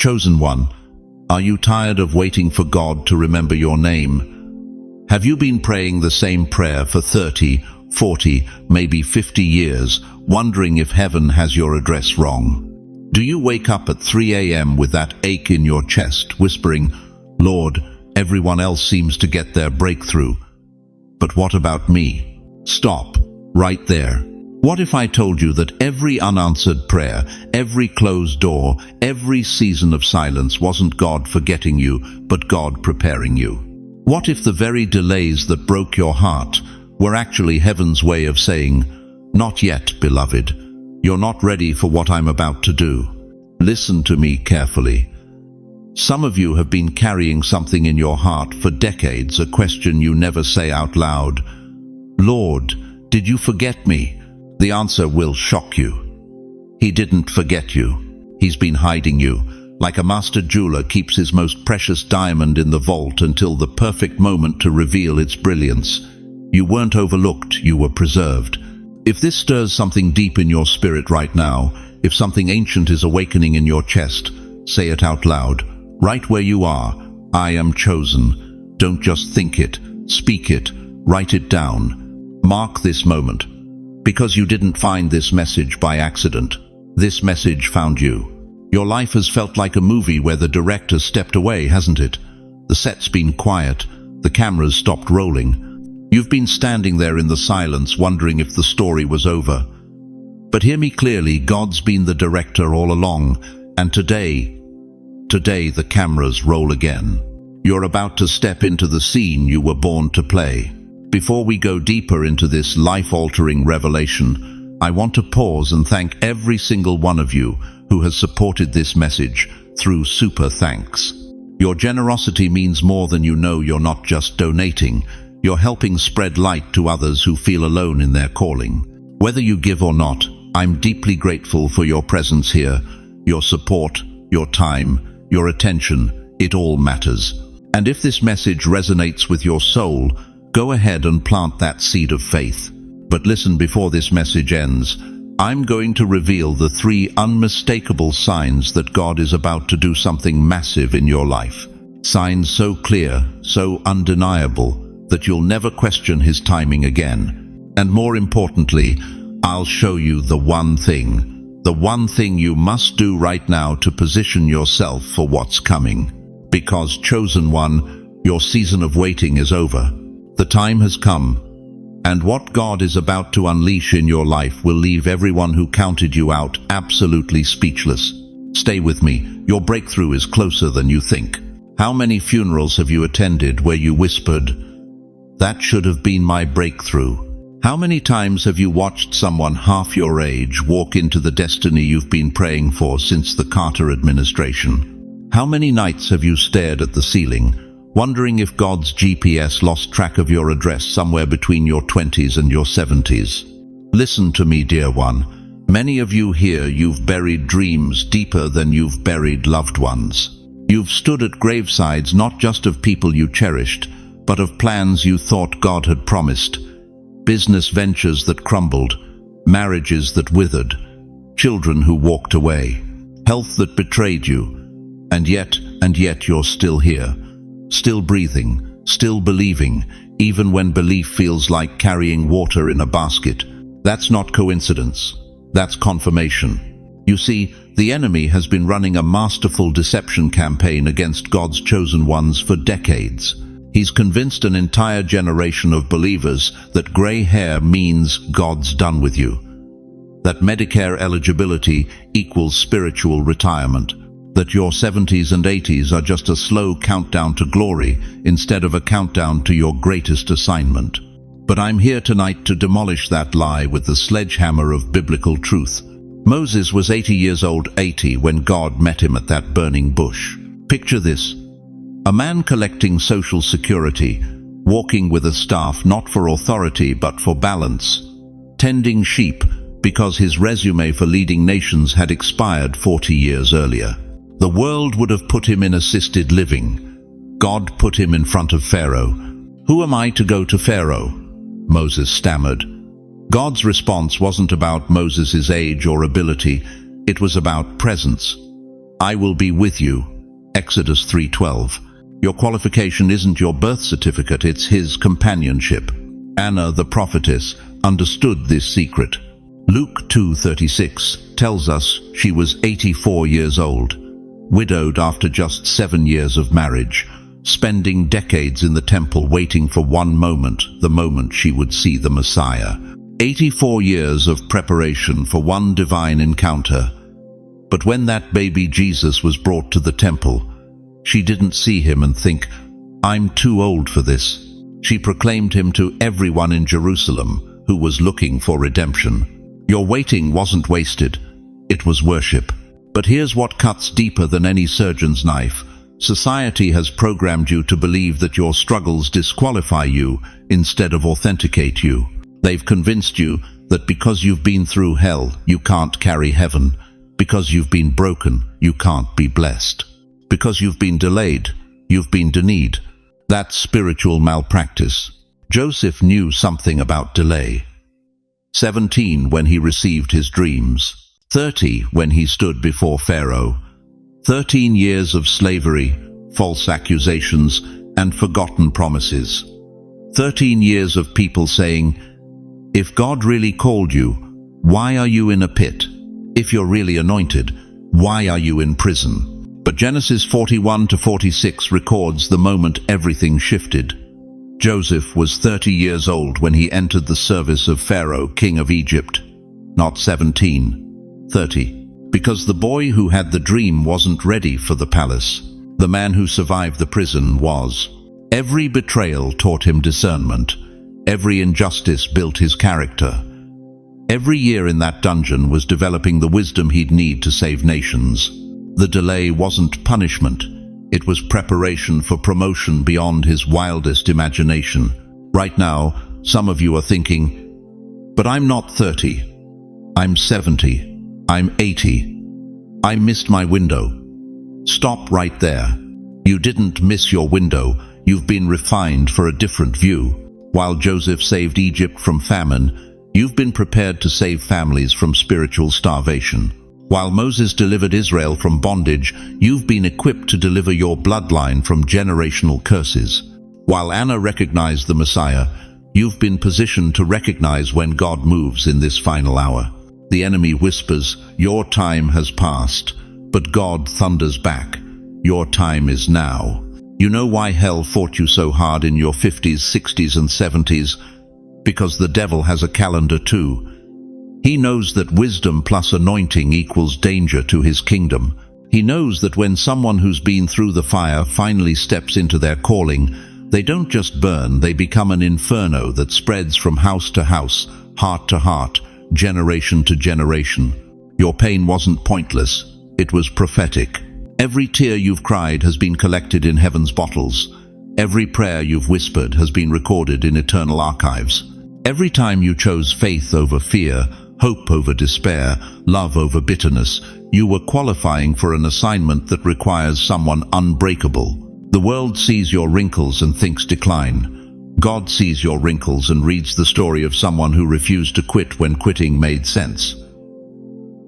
Chosen one, are you tired of waiting for God to remember your name? Have you been praying the same prayer for 30, 40, maybe 50 years, wondering if heaven has your address wrong? Do you wake up at 3 a.m. with that ache in your chest, whispering, "Lord, everyone else seems to get their breakthrough, but what about me?" Stop, right there. What if I told you that every unanswered prayer, every closed door, every season of silence wasn't God forgetting you, but God preparing you? What if the very delays that broke your heart were actually heaven's way of saying, "Not yet, beloved. You're not ready for what I'm about to do"? Listen to me carefully. Some of you have been carrying something in your heart for decades, a question you never say out loud. "Lord, did you forget me?" The answer will shock you. He didn't forget you. He's been hiding you, like a master jeweler keeps his most precious diamond in the vault until the perfect moment to reveal its brilliance. You weren't overlooked, you were preserved. If this stirs something deep in your spirit right now, if something ancient is awakening in your chest, say it out loud, right where you are. I am chosen. Don't just think it, speak it, write it down. Mark this moment. Because you didn't find this message by accident. This message found you. Your life has felt like a movie where the director stepped away, hasn't it? The set's been quiet. The cameras stopped rolling. You've been standing there in the silence, wondering if the story was over. But hear me clearly, God's been the director all along, and today the cameras roll again. You're about to step into the scene you were born to play. Before we go deeper into this life-altering revelation, I want to pause and thank every single one of you who has supported this message through super thanks. Your generosity means more than you know. You're not just donating, you're helping spread light to others who feel alone in their calling. Whether you give or not, I'm deeply grateful for your presence here, your support, your time, your attention. It all matters. And if this message resonates with your soul, go ahead and plant that seed of faith. But listen, before this message ends, I'm going to reveal the 3 unmistakable signs that God is about to do something massive in your life. Signs so clear, so undeniable, that you'll never question His timing again. And more importantly, I'll show you the one thing you must do right now to position yourself for what's coming. Because, chosen one, your season of waiting is over. The time has come, and what God is about to unleash in your life will leave everyone who counted you out absolutely speechless. Stay with me, your breakthrough is closer than you think. How many funerals have you attended where you whispered, "That should have been my breakthrough"? How many times have you watched someone half your age walk into the destiny you've been praying for since the Carter administration? How many nights have you stared at the ceiling, wondering if God's GPS lost track of your address somewhere between your 20s and your 70s? Listen to me, dear one. Many of you here, you've buried dreams deeper than you've buried loved ones. You've stood at gravesides not just of people you cherished, but of plans you thought God had promised. Business ventures that crumbled, marriages that withered, children who walked away, health that betrayed you, and yet you're still here. Still breathing, still believing, even when belief feels like carrying water in a basket. That's not coincidence. That's confirmation. You see, the enemy has been running a masterful deception campaign against God's chosen ones for decades. He's convinced an entire generation of believers that gray hair means God's done with you, that Medicare eligibility equals spiritual retirement, that your 70s and 80s are just a slow countdown to glory instead of a countdown to your greatest assignment. But I'm here tonight to demolish that lie with the sledgehammer of biblical truth. Moses was 80 years old, 80, when God met him at that burning bush. Picture this: a man collecting Social Security, walking with a staff not for authority but for balance, tending sheep because his resume for leading nations had expired 40 years earlier. The world would have put him in assisted living. God put him in front of Pharaoh. "Who am I to go to Pharaoh?" Moses stammered. God's response wasn't about Moses' age or ability. It was about presence. I will be with you. Exodus 3:12. Your qualification isn't your birth certificate, it's his companionship. Anna, the prophetess, understood this secret. Luke 2:36 tells us she was 84 years old, widowed after just 7 years of marriage, spending decades in the temple waiting for one moment, the moment she would see the Messiah. 84 years of preparation for one divine encounter. But when that baby Jesus was brought to the temple, she didn't see him and think, "I'm too old for this." She proclaimed him to everyone in Jerusalem who was looking for redemption. Your waiting wasn't wasted, it was worship. But here's what cuts deeper than any surgeon's knife. Society has programmed you to believe that your struggles disqualify you instead of authenticate you. They've convinced you that because you've been through hell, you can't carry heaven. Because you've been broken, you can't be blessed. Because you've been delayed, you've been denied. That's spiritual malpractice. Joseph knew something about delay. 17 when he received his dreams. 30 when he stood before Pharaoh. 13 years of slavery, false accusations, and forgotten promises. 13 years of people saying, "If God really called you, why are you in a pit? If you're really anointed, why are you in prison?" But Genesis 41-46 records the moment everything shifted. Joseph was 30 years old when he entered the service of Pharaoh, king of Egypt. Not 17, 30. Because the boy who had the dream wasn't ready for the palace. The man who survived the prison was. Every betrayal taught him discernment. Every injustice built his character. Every year in that dungeon was developing the wisdom he'd need to save nations. The delay wasn't punishment. It was preparation for promotion beyond his wildest imagination. Right now, some of you are thinking, "But I'm not 30. I'm 70. I'm 80. I missed my window." Stop right there. You didn't miss your window. You've been refined for a different view. While Joseph saved Egypt from famine, you've been prepared to save families from spiritual starvation. While Moses delivered Israel from bondage, you've been equipped to deliver your bloodline from generational curses. While Anna recognized the Messiah, you've been positioned to recognize when God moves in this final hour. The enemy whispers, "Your time has passed," but God thunders back, "Your time is now." You know why hell fought you so hard in your 50s, 60s, and 70s? Because the devil has a calendar too. He knows that wisdom plus anointing equals danger to his kingdom. He knows that when someone who's been through the fire finally steps into their calling, they don't just burn, they become an inferno that spreads from house to house, heart to heart, generation to generation. Your pain wasn't pointless, it was prophetic. Every tear you've cried has been collected in heaven's bottles. Every prayer you've whispered has been recorded in eternal archives. Every time you chose faith over fear, hope over despair, love over bitterness, you were qualifying for an assignment that requires someone unbreakable. The world sees your wrinkles and thinks decline. God sees your wrinkles and reads the story of someone who refused to quit when quitting made sense.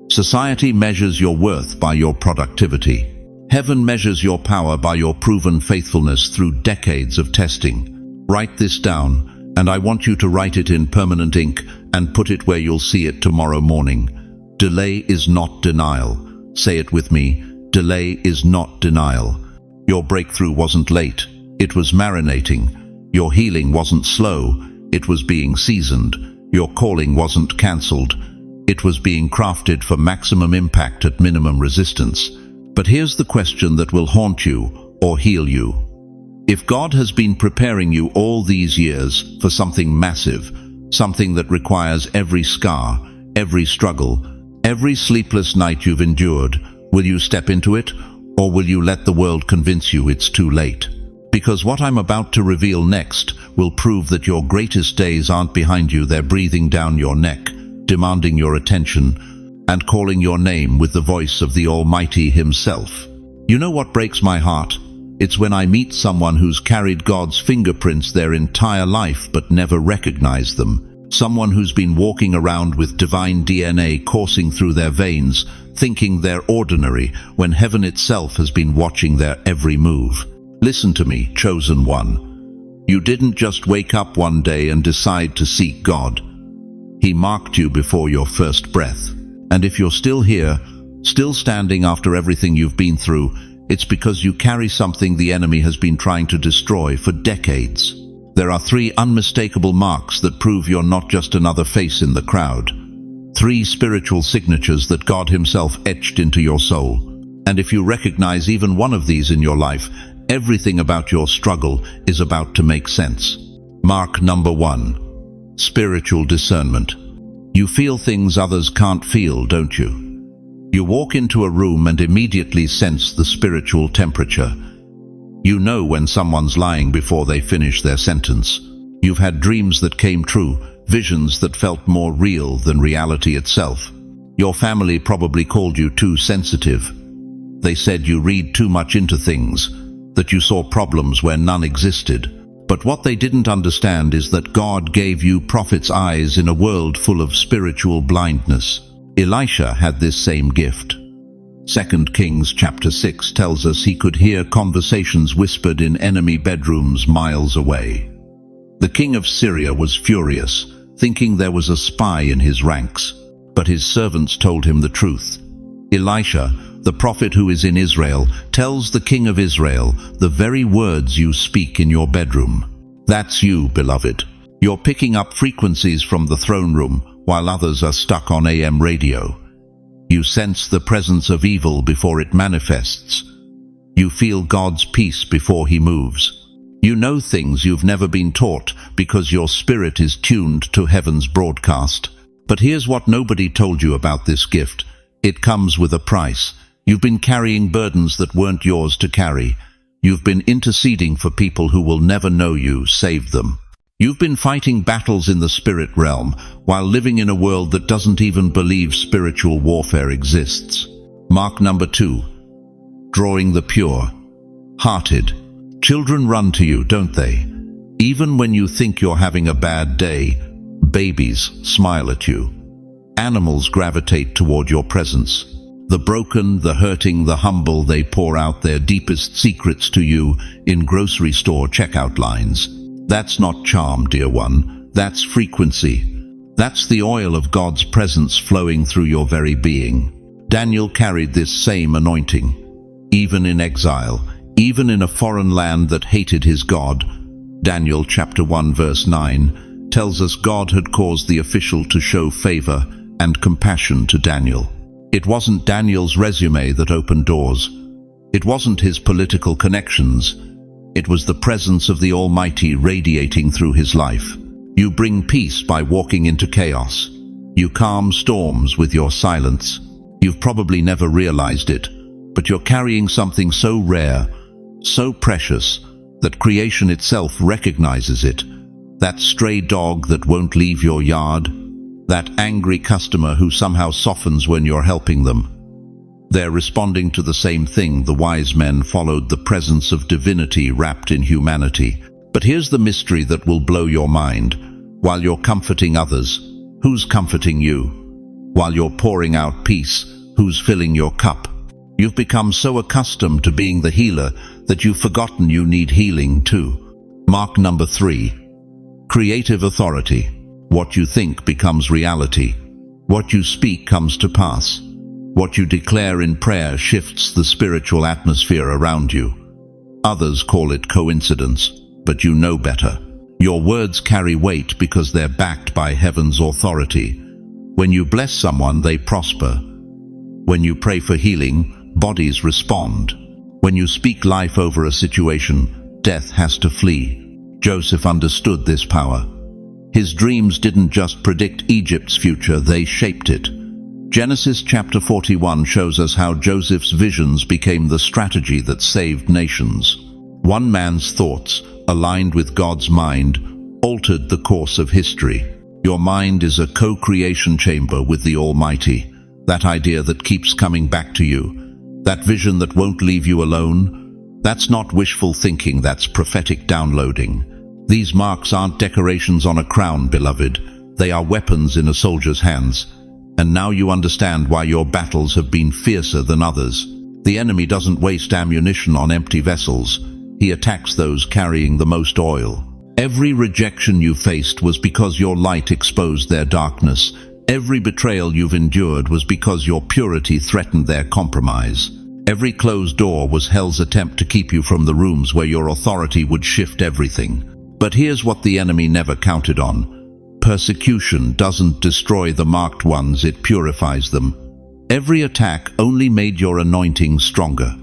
Society measures your worth by your productivity. Heaven measures your power by your proven faithfulness through decades of testing. Write this down, and I want you to write it in permanent ink and put it where you'll see it tomorrow morning. Delay is not denial. Say it with me. Delay is not denial. Your breakthrough wasn't late. It was marinating. Your healing wasn't slow. It was being seasoned. Your calling wasn't cancelled. It was being crafted for maximum impact at minimum resistance. But here's the question that will haunt you or heal you. If God has been preparing you all these years for something massive, something that requires every scar, every struggle, every sleepless night you've endured, will you step into it, or will you let the world convince you it's too late? Because what I'm about to reveal next will prove that your greatest days aren't behind you, they're breathing down your neck, demanding your attention, and calling your name with the voice of the Almighty Himself. You know what breaks my heart? It's when I meet someone who's carried God's fingerprints their entire life but never recognized them. Someone who's been walking around with divine DNA coursing through their veins, thinking they're ordinary when heaven itself has been watching their every move. Listen to me, chosen one. You didn't just wake up one day and decide to seek God. He marked you before your first breath. And if you're still here, still standing after everything you've been through, it's because you carry something the enemy has been trying to destroy for decades. There are 3 unmistakable marks that prove you're not just another face in the crowd. 3 spiritual signatures that God Himself etched into your soul. And if you recognize even one of these in your life, everything about your struggle is about to make sense. Mark number 1. Spiritual discernment. You feel things others can't feel, don't you? You walk into a room and immediately sense the spiritual temperature. You know when someone's lying before they finish their sentence. You've had dreams that came true, visions that felt more real than reality itself. Your family probably called you too sensitive. They said you read too much into things, that you saw problems where none existed. But what they didn't understand is that God gave you prophet's eyes in a world full of spiritual blindness. Elisha had this same gift. 2 Kings chapter 6 tells us he could hear conversations whispered in enemy bedrooms miles away. The king of Syria was furious, thinking there was a spy in his ranks. But his servants told him the truth. Elisha, the prophet who is in Israel, tells the king of Israel the very words you speak in your bedroom. That's you, beloved. You're picking up frequencies from the throne room, while others are stuck on AM radio. You sense the presence of evil before it manifests. You feel God's peace before He moves. You know things you've never been taught because your spirit is tuned to heaven's broadcast. But here's what nobody told you about this gift. It comes with a price. You've been carrying burdens that weren't yours to carry. You've been interceding for people who will never know you saved them. You've been fighting battles in the spirit realm while living in a world that doesn't even believe spiritual warfare exists. Mark number 2. Drawing the pure. Hearted. Children run to you, don't they? Even when you think you're having a bad day, babies smile at you. Animals gravitate toward your presence. The broken, the hurting, the humble, they pour out their deepest secrets to you in grocery store checkout lines. That's not charm, dear one. That's frequency. That's the oil of God's presence flowing through your very being. Daniel carried this same anointing. Even in exile, even in a foreign land that hated his God. Daniel chapter 1 verse 9 tells us God had caused the official to show favor and compassion to Daniel. It wasn't Daniel's resume that opened doors. It wasn't his political connections. It was the presence of the Almighty radiating through his life. You bring peace by walking into chaos. You calm storms with your silence. You've probably never realized it, but you're carrying something so rare, so precious, that creation itself recognizes it. That stray dog that won't leave your yard. That angry customer who somehow softens when you're helping them. They're responding to the same thing. The wise men followed the presence of divinity wrapped in humanity. But here's the mystery that will blow your mind. While you're comforting others, who's comforting you? While you're pouring out peace, who's filling your cup? You've become so accustomed to being the healer that you've forgotten you need healing too. Mark number 3. Creative authority. What you think becomes reality. What you speak comes to pass. What you declare in prayer shifts the spiritual atmosphere around you. Others call it coincidence, but you know better. Your words carry weight because they're backed by heaven's authority. When you bless someone, they prosper. When you pray for healing, bodies respond. When you speak life over a situation, death has to flee. Joseph understood this power. His dreams didn't just predict Egypt's future, they shaped it. Genesis chapter 41 shows us how Joseph's visions became the strategy that saved nations. One man's thoughts, aligned with God's mind, altered the course of history. Your mind is a co-creation chamber with the Almighty. That idea that keeps coming back to you, that vision that won't leave you alone, that's not wishful thinking, that's prophetic downloading. These marks aren't decorations on a crown, beloved. They are weapons in a soldier's hands. And now you understand why your battles have been fiercer than others. The enemy doesn't waste ammunition on empty vessels. He attacks those carrying the most oil. Every rejection you faced was because your light exposed their darkness. Every betrayal you've endured was because your purity threatened their compromise. Every closed door was hell's attempt to keep you from the rooms where your authority would shift everything. But here's what the enemy never counted on. Persecution doesn't destroy the marked ones, it purifies them. Every attack only made your anointing stronger.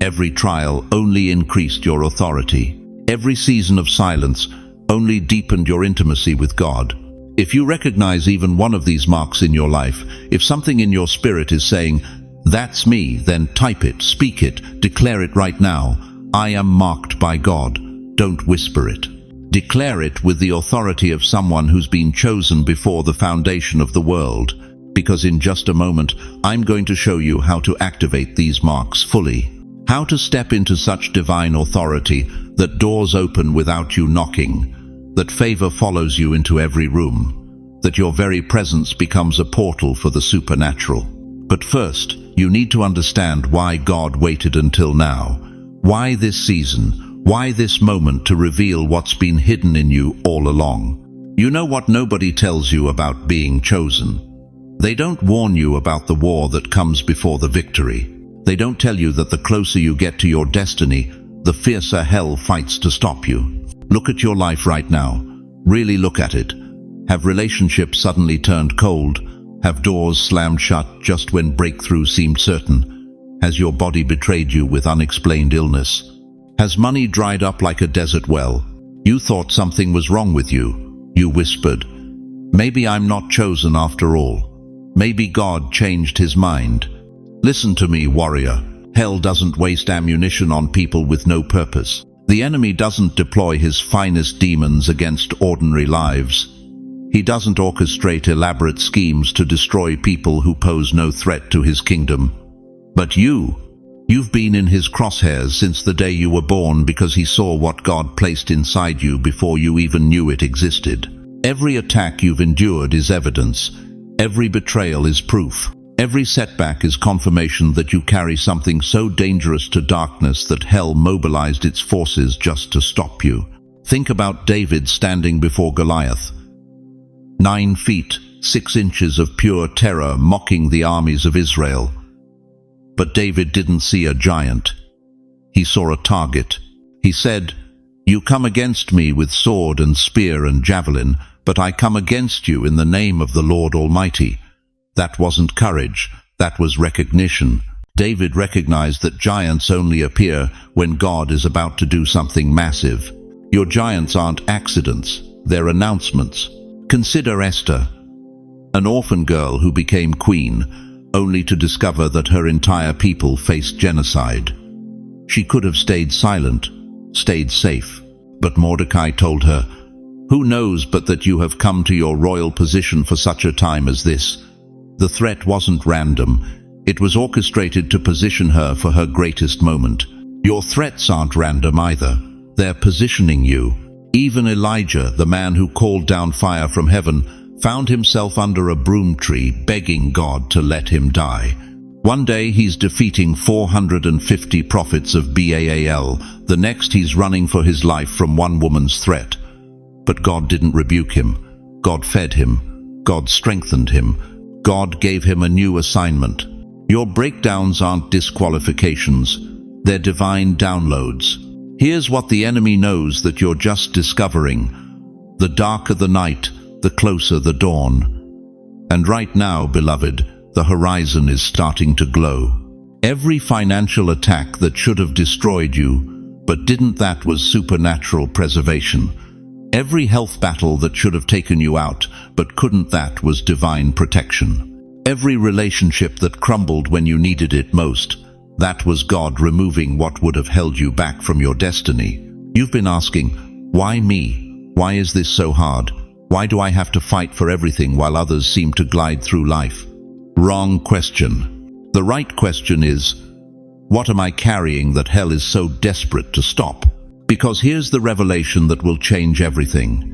Every trial only increased your authority. Every season of silence only deepened your intimacy with God. If you recognize even one of these marks in your life, if something in your spirit is saying, "That's me," then type it, speak it, declare it right now. I am marked by God. Don't whisper it. Declare it with the authority of someone who's been chosen before the foundation of the world. Because in just a moment, I'm going to show you how to activate these marks fully. How to step into such divine authority that doors open without you knocking, that favor follows you into every room, that your very presence becomes a portal for the supernatural. But first, you need to understand why God waited until now. Why this season? Why this moment to reveal what's been hidden in you all along? You know what nobody tells you about being chosen? They don't warn you about the war that comes before the victory. They don't tell you that the closer you get to your destiny, the fiercer hell fights to stop you. Look at your life right now. Really look at it. Have relationships suddenly turned cold? Have doors slammed shut just when breakthrough seemed certain? Has your body betrayed you with unexplained illness? Has money dried up like a desert well? You thought something was wrong with you. You whispered, "Maybe I'm not chosen after all. Maybe God changed his mind." Listen to me, warrior. Hell doesn't waste ammunition on people with no purpose. The enemy doesn't deploy his finest demons against ordinary lives. He doesn't orchestrate elaborate schemes to destroy people who pose no threat to his kingdom. But you've been in his crosshairs since the day you were born because he saw what God placed inside you before you even knew it existed. Every attack you've endured is evidence. Every betrayal is proof. Every setback is confirmation that you carry something so dangerous to darkness that hell mobilized its forces just to stop you. Think about David standing before Goliath. 9 feet, 6 inches of pure terror mocking the armies of Israel. But David didn't see a giant. He saw a target. He said, "You come against me with sword and spear and javelin, but I come against you in the name of the Lord Almighty." That wasn't courage, that was recognition. David recognized that giants only appear when God is about to do something massive. Your giants aren't accidents, they're announcements. Consider Esther, an orphan girl who became queen, only to discover that her entire people faced genocide. She could have stayed silent, stayed safe, but Mordecai told her, "Who knows but that you have come to your royal position for such a time as this?" The threat wasn't random. It was orchestrated to position her for her greatest moment. Your threats aren't random either. They're positioning you. Even Elijah, the man who called down fire from heaven, found himself under a broom tree begging God to let him die. One day he's defeating 450 prophets of Baal. The next he's running for his life from one woman's threat. But God didn't rebuke him. God fed him. God strengthened him. God gave him a new assignment. Your breakdowns aren't disqualifications. They're divine downloads. Here's what the enemy knows that you're just discovering. The darker the night, the closer the dawn. And right now, beloved, the horizon is starting to glow. Every financial attack that should have destroyed you, but didn't, that was supernatural preservation. Every health battle that should have taken you out, but couldn't, that was divine protection. Every relationship that crumbled when you needed it most, that was God removing what would have held you back from your destiny. You've been asking, why me? Why is this so hard? Why do I have to fight for everything while others seem to glide through life? Wrong question. The right question is, what am I carrying that hell is so desperate to stop? Because here's the revelation that will change everything.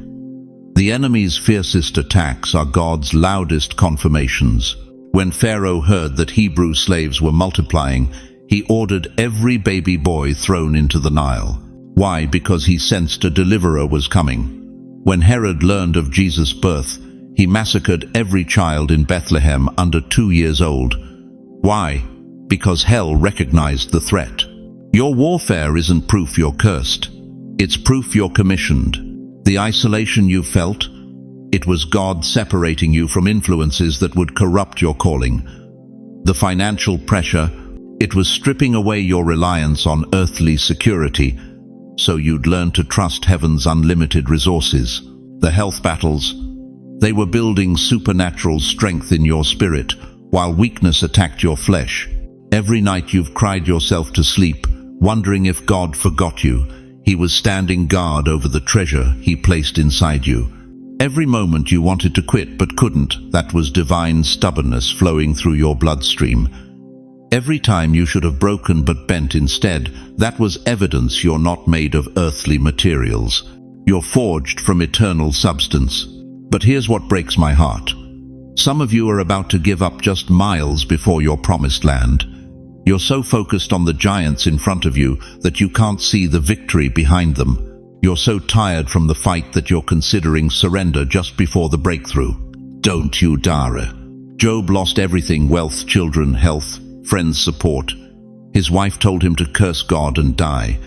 The enemy's fiercest attacks are God's loudest confirmations. When Pharaoh heard that Hebrew slaves were multiplying, he ordered every baby boy thrown into the Nile. Why? Because he sensed a deliverer was coming. When Herod learned of Jesus' birth, he massacred every child in Bethlehem under 2 years old. Why? Because hell recognized the threat. Your warfare isn't proof you're cursed. It's proof you're commissioned. The isolation you felt, it was God separating you from influences that would corrupt your calling. The financial pressure, it was stripping away your reliance on earthly security, so you'd learn to trust heaven's unlimited resources. The health battles, they were building supernatural strength in your spirit, while weakness attacked your flesh. Every night you've cried yourself to sleep, wondering if God forgot you. He was standing guard over the treasure he placed inside you. Every moment you wanted to quit but couldn't, that was divine stubbornness flowing through your bloodstream. Every time you should have broken but bent instead, that was evidence you're not made of earthly materials. You're forged from eternal substance. But here's what breaks my heart. Some of you are about to give up just miles before your promised land. You're so focused on the giants in front of you that you can't see the victory behind them. You're so tired from the fight that you're considering surrender just before the breakthrough. Don't you dare. Job lost everything: wealth, children, health, friends' support. His wife told him to curse God and die.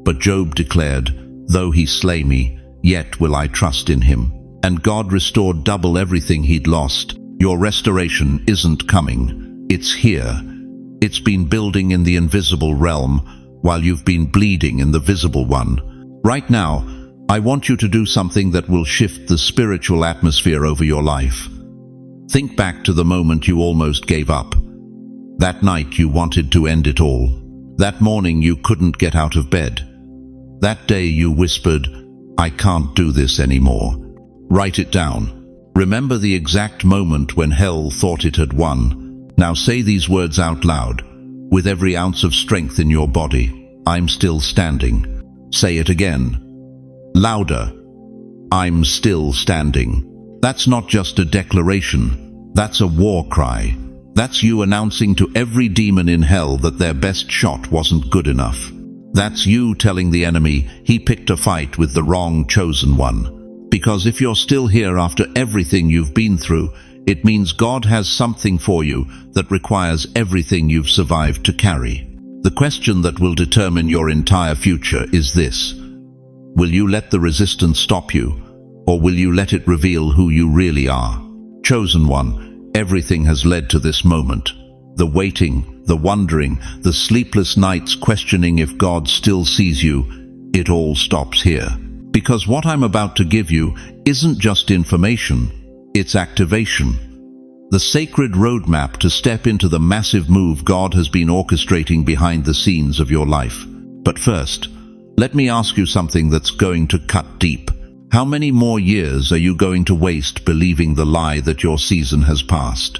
But Job declared, "Though he slay me, yet will I trust in him." And God restored double everything he'd lost. Your restoration isn't coming. It's here. It's been building in the invisible realm while you've been bleeding in the visible one. Right now, I want you to do something that will shift the spiritual atmosphere over your life. Think back to the moment you almost gave up. That night you wanted to end it all. That morning you couldn't get out of bed. That day you whispered, "I can't do this anymore." Write it down. Remember the exact moment when hell thought it had won. Now say these words out loud, with every ounce of strength in your body. I'm still standing. Say it again. Louder. I'm still standing. That's not just a declaration. That's a war cry. That's you announcing to every demon in hell that their best shot wasn't good enough. That's you telling the enemy he picked a fight with the wrong chosen one. Because if you're still here after everything you've been through, it means God has something for you that requires everything you've survived to carry. The question that will determine your entire future is this: will you let the resistance stop you, or will you let it reveal who you really are? Chosen one, everything has led to this moment. The waiting, the wondering, the sleepless nights questioning if God still sees you, it all stops here. Because what I'm about to give you isn't just information, it's activation. The sacred roadmap to step into the massive move God has been orchestrating behind the scenes of your life. But first, let me ask you something that's going to cut deep. How many more years are you going to waste believing the lie that your season has passed?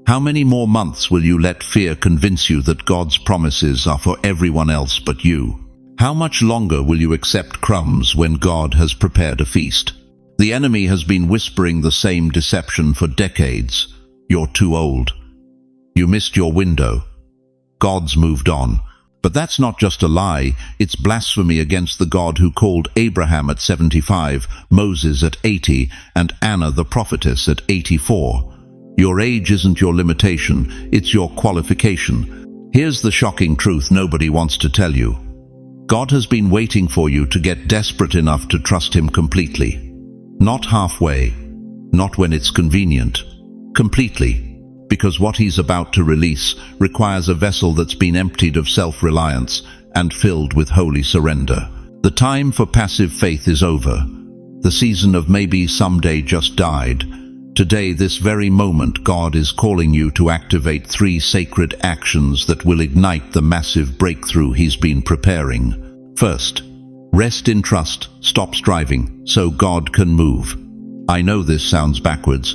How many more months will you let fear convince you that God's promises are for everyone else but you? How much longer will you accept crumbs when God has prepared a feast? The enemy has been whispering the same deception for decades. You're too old. You missed your window. God's moved on. But that's not just a lie, it's blasphemy against the God who called Abraham at 75, Moses at 80, and Anna the prophetess at 84. Your age isn't your limitation, it's your qualification. Here's the shocking truth nobody wants to tell you. God has been waiting for you to get desperate enough to trust Him completely. Not halfway, not when it's convenient, completely. Because what He's about to release requires a vessel that's been emptied of self-reliance and filled with holy surrender. The time for passive faith is over. The season of maybe someday just died. Today, this very moment, God is calling you to activate 3 sacred actions that will ignite the massive breakthrough He's been preparing. First, rest in trust, stop striving, so God can move. I know this sounds backwards.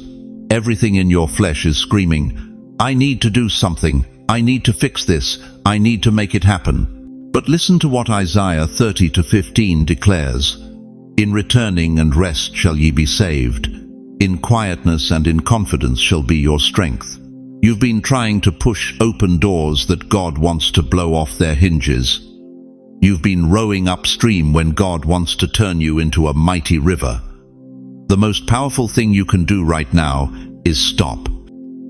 Everything in your flesh is screaming, I need to do something, I need to fix this, I need to make it happen. But listen to what Isaiah 30:15 declares. In returning and rest shall ye be saved. In quietness and in confidence shall be your strength. You've been trying to push open doors that God wants to blow off their hinges. You've been rowing upstream when God wants to turn you into a mighty river. The most powerful thing you can do right now is stop.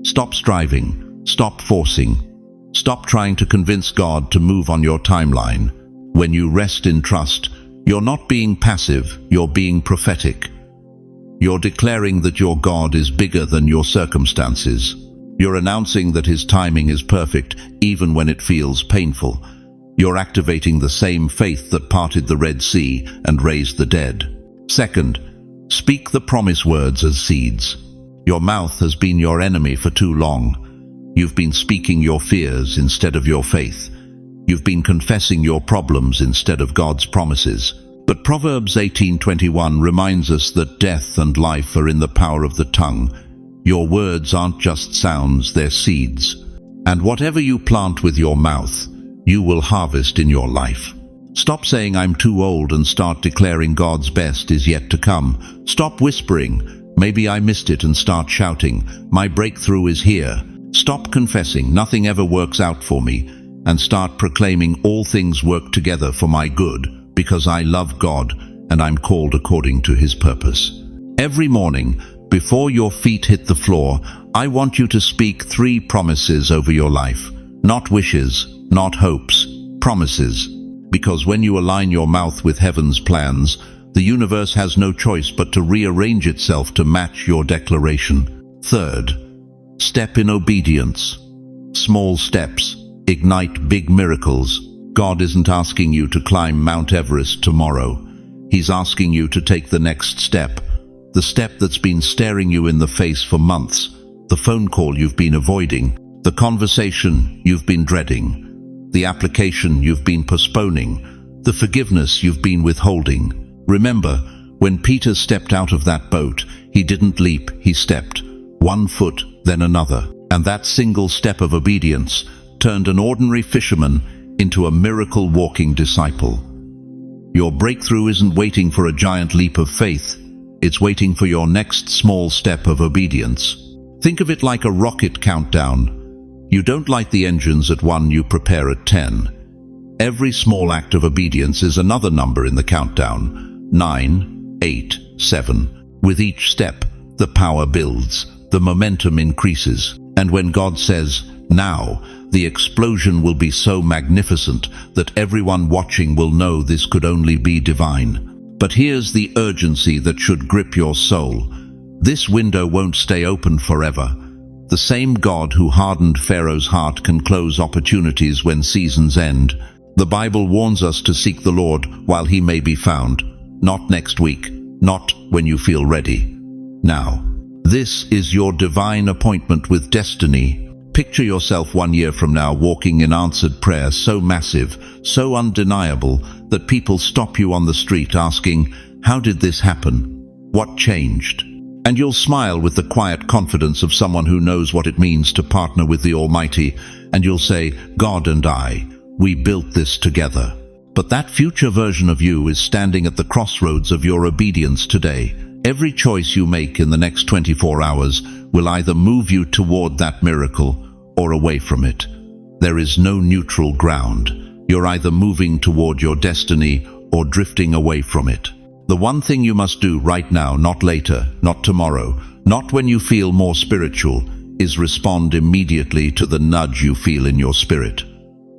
Stop striving. Stop forcing. Stop trying to convince God to move on your timeline. When you rest in trust, you're not being passive, you're being prophetic. You're declaring that your God is bigger than your circumstances. You're announcing that His timing is perfect, even when it feels painful. You're activating the same faith that parted the Red Sea and raised the dead. Second, speak the promise words as seeds. Your mouth has been your enemy for too long. You've been speaking your fears instead of your faith. You've been confessing your problems instead of God's promises. But Proverbs 18:21 reminds us that death and life are in the power of the tongue. Your words aren't just sounds, they're seeds. And whatever you plant with your mouth, you will harvest in your life. Stop saying I'm too old and start declaring God's best is yet to come. Stop whispering, maybe I missed it, and start shouting, my breakthrough is here. Stop confessing nothing ever works out for me, and start proclaiming all things work together for my good, because I love God and I'm called according to His purpose. Every morning, before your feet hit the floor, I want you to speak 3 promises over your life. Not wishes, not hopes, promises. Because when you align your mouth with heaven's plans, the universe has no choice but to rearrange itself to match your declaration. Third, step in obedience. Small steps ignite big miracles. God isn't asking you to climb Mount Everest tomorrow. He's asking you to take the next step. The step that's been staring you in the face for months. The phone call you've been avoiding. The conversation you've been dreading. The application you've been postponing. The forgiveness you've been withholding. Remember, when Peter stepped out of that boat, he didn't leap, he stepped. 1 foot, then another. And that single step of obedience turned an ordinary fisherman into a miracle-walking disciple. Your breakthrough isn't waiting for a giant leap of faith. It's waiting for your next small step of obedience. Think of it like a rocket countdown. You don't light the engines at 1, you prepare at 10. Every small act of obedience is another number in the countdown. 9, 8, 7. With each step, the power builds, the momentum increases. And when God says, now, the explosion will be so magnificent that everyone watching will know this could only be divine. But here's the urgency that should grip your soul. This window won't stay open forever. The same God who hardened Pharaoh's heart can close opportunities when seasons end. The Bible warns us to seek the Lord while He may be found. Not next week, not when you feel ready. Now, this is your divine appointment with destiny. Picture yourself 1 year from now walking in answered prayer so massive, so undeniable, that people stop you on the street asking, how did this happen? What changed? And you'll smile with the quiet confidence of someone who knows what it means to partner with the Almighty, and you'll say, God and I, we built this together. But that future version of you is standing at the crossroads of your obedience today. Every choice you make in the next 24 hours will either move you toward that miracle or away from it. There is no neutral ground. You're either moving toward your destiny or drifting away from it. The one thing you must do right now, not later, not tomorrow, not when you feel more spiritual, is respond immediately to the nudge you feel in your spirit.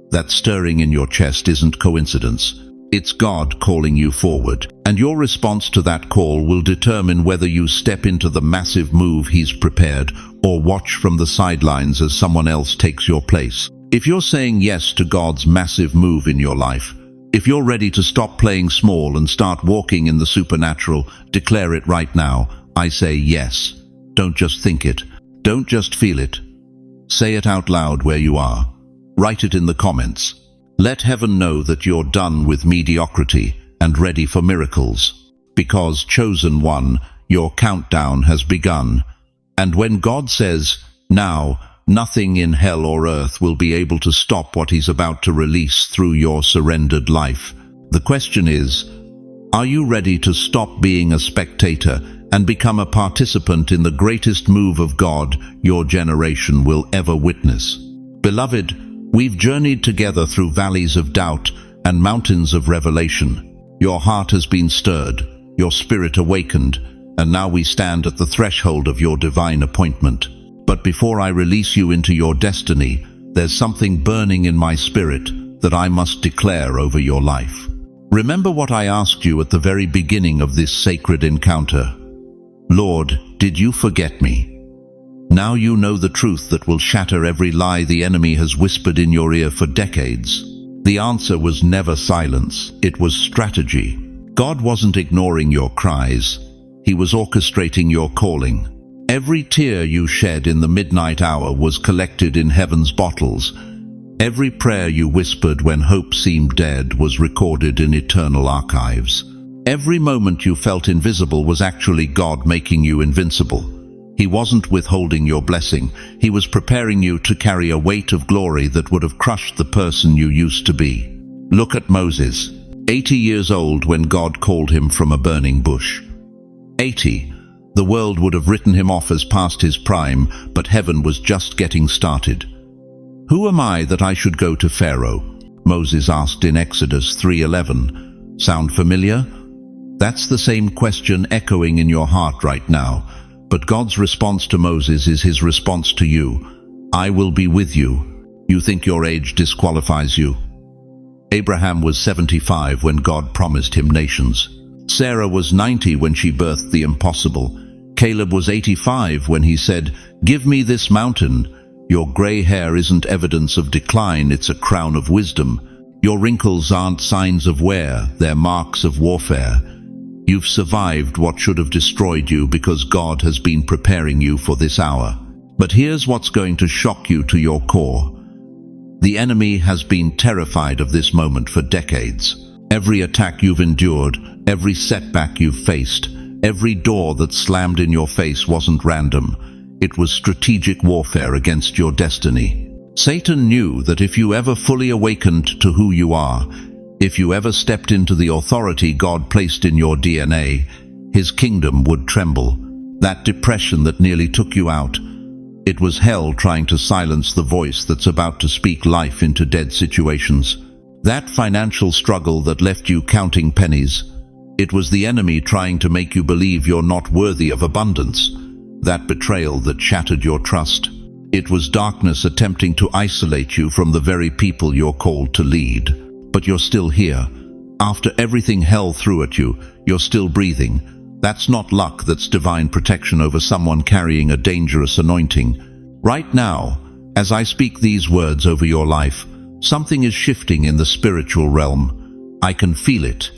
That stirring in your chest isn't coincidence. It's God calling you forward, and your response to that call will determine whether you step into the massive move He's prepared or watch from the sidelines as someone else takes your place. If you're saying yes to God's massive move in your life, if you're ready to stop playing small and start walking in the supernatural, declare it right now. I say yes. Don't just think it. Don't just feel it. Say it out loud where you are. Write it in the comments. Let heaven know that you're done with mediocrity and ready for miracles. Because, chosen one, your countdown has begun. And when God says, now, nothing in hell or earth will be able to stop what He's about to release through your surrendered life. The question is, Are you ready to stop being a spectator and become a participant in the greatest move of God your generation will ever witness? Beloved, we've journeyed together through valleys of doubt and mountains of revelation. Your heart has been stirred, your spirit awakened, and now we stand at the threshold of your divine appointment. But before I release you into your destiny, there's something burning in my spirit that I must declare over your life. Remember what I asked you at the very beginning of this sacred encounter. Lord, did you forget me? Now you know the truth that will shatter every lie the enemy has whispered in your ear for decades. The answer was never silence, it was strategy. God wasn't ignoring your cries, He was orchestrating your calling. Every tear you shed in the midnight hour was collected in heaven's bottles. Every prayer you whispered when hope seemed dead was recorded in eternal archives. Every moment you felt invisible was actually God making you invincible. He wasn't withholding your blessing. He was preparing you to carry a weight of glory that would have crushed the person you used to be. Look at Moses, 80 years old when God called him from a burning bush. 80. The world would have written him off as past his prime, but heaven was just getting started. Who am I that I should go to Pharaoh? Moses asked in Exodus 3:11. Sound familiar? That's the same question echoing in your heart right now. But God's response to Moses is His response to you. I will be with you. You think your age disqualifies you? Abraham was 75 when God promised him nations. Sarah was 90 when she birthed the impossible. Caleb was 85 when he said, "Give me this mountain." Your gray hair isn't evidence of decline, it's a crown of wisdom. Your wrinkles aren't signs of wear, they're marks of warfare. You've survived what should have destroyed you because God has been preparing you for this hour. But here's what's going to shock you to your core. The enemy has been terrified of this moment for decades. Every attack you've endured, every setback you've faced, every door that slammed in your face wasn't random. It was strategic warfare against your destiny. Satan knew that if you ever fully awakened to who you are, if you ever stepped into the authority God placed in your DNA, His kingdom would tremble. That depression that nearly took you out, it was hell trying to silence the voice that's about to speak life into dead situations. That financial struggle that left you counting pennies, it was the enemy trying to make you believe you're not worthy of abundance. That betrayal that shattered your trust, it was darkness attempting to isolate you from the very people you're called to lead. But you're still here. After everything hell threw at you, you're still breathing. That's not luck, that's divine protection over someone carrying a dangerous anointing. Right now, as I speak these words over your life, something is shifting in the spiritual realm. I can feel it.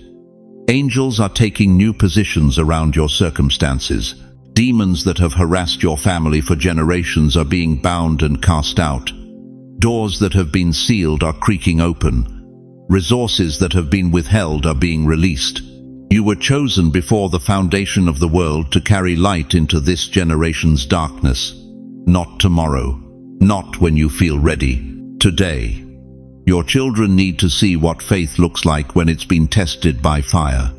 Angels are taking new positions around your circumstances. Demons that have harassed your family for generations are being bound and cast out. Doors that have been sealed are creaking open. Resources that have been withheld are being released. You were chosen before the foundation of the world to carry light into this generation's darkness. Not tomorrow. Not when you feel ready. Today. Your children need to see what faith looks like when it's been tested by fire.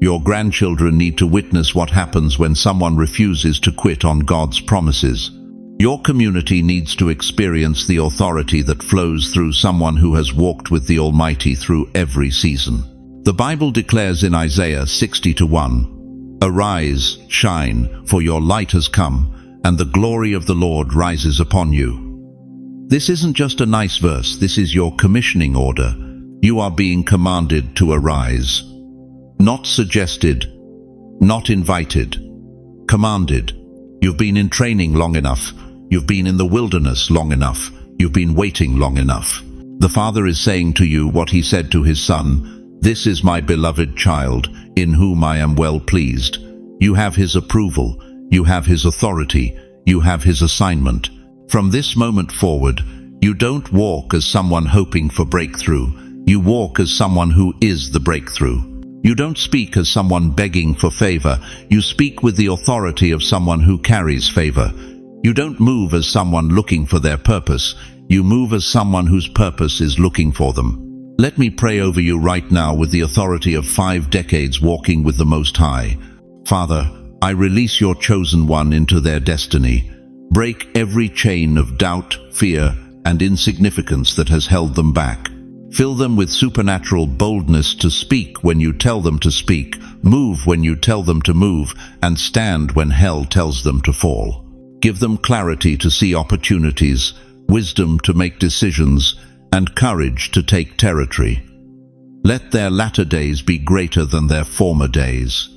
Your grandchildren need to witness what happens when someone refuses to quit on God's promises. Your community needs to experience the authority that flows through someone who has walked with the Almighty through every season. The Bible declares in Isaiah 60:1, "Arise, shine, for your light has come, and the glory of the Lord rises upon you." This isn't just a nice verse, this is your commissioning order. You are being commanded to arise. Not suggested, not invited, commanded. You've been in training long enough. You've been in the wilderness long enough. You've been waiting long enough. The Father is saying to you what He said to His Son, "This is my beloved child, in whom I am well pleased." You have His approval. You have His authority. You have His assignment. From this moment forward, you don't walk as someone hoping for breakthrough. You walk as someone who is the breakthrough. You don't speak as someone begging for favor. You speak with the authority of someone who carries favor. You don't move as someone looking for their purpose. You move as someone whose purpose is looking for them. Let me pray over you right now with the authority of 5 decades walking with the Most High. Father, I release your chosen one into their destiny. Break every chain of doubt, fear, and insignificance that has held them back. Fill them with supernatural boldness to speak when you tell them to speak, move when you tell them to move, and stand when hell tells them to fall. Give them clarity to see opportunities, wisdom to make decisions, and courage to take territory. Let their latter days be greater than their former days.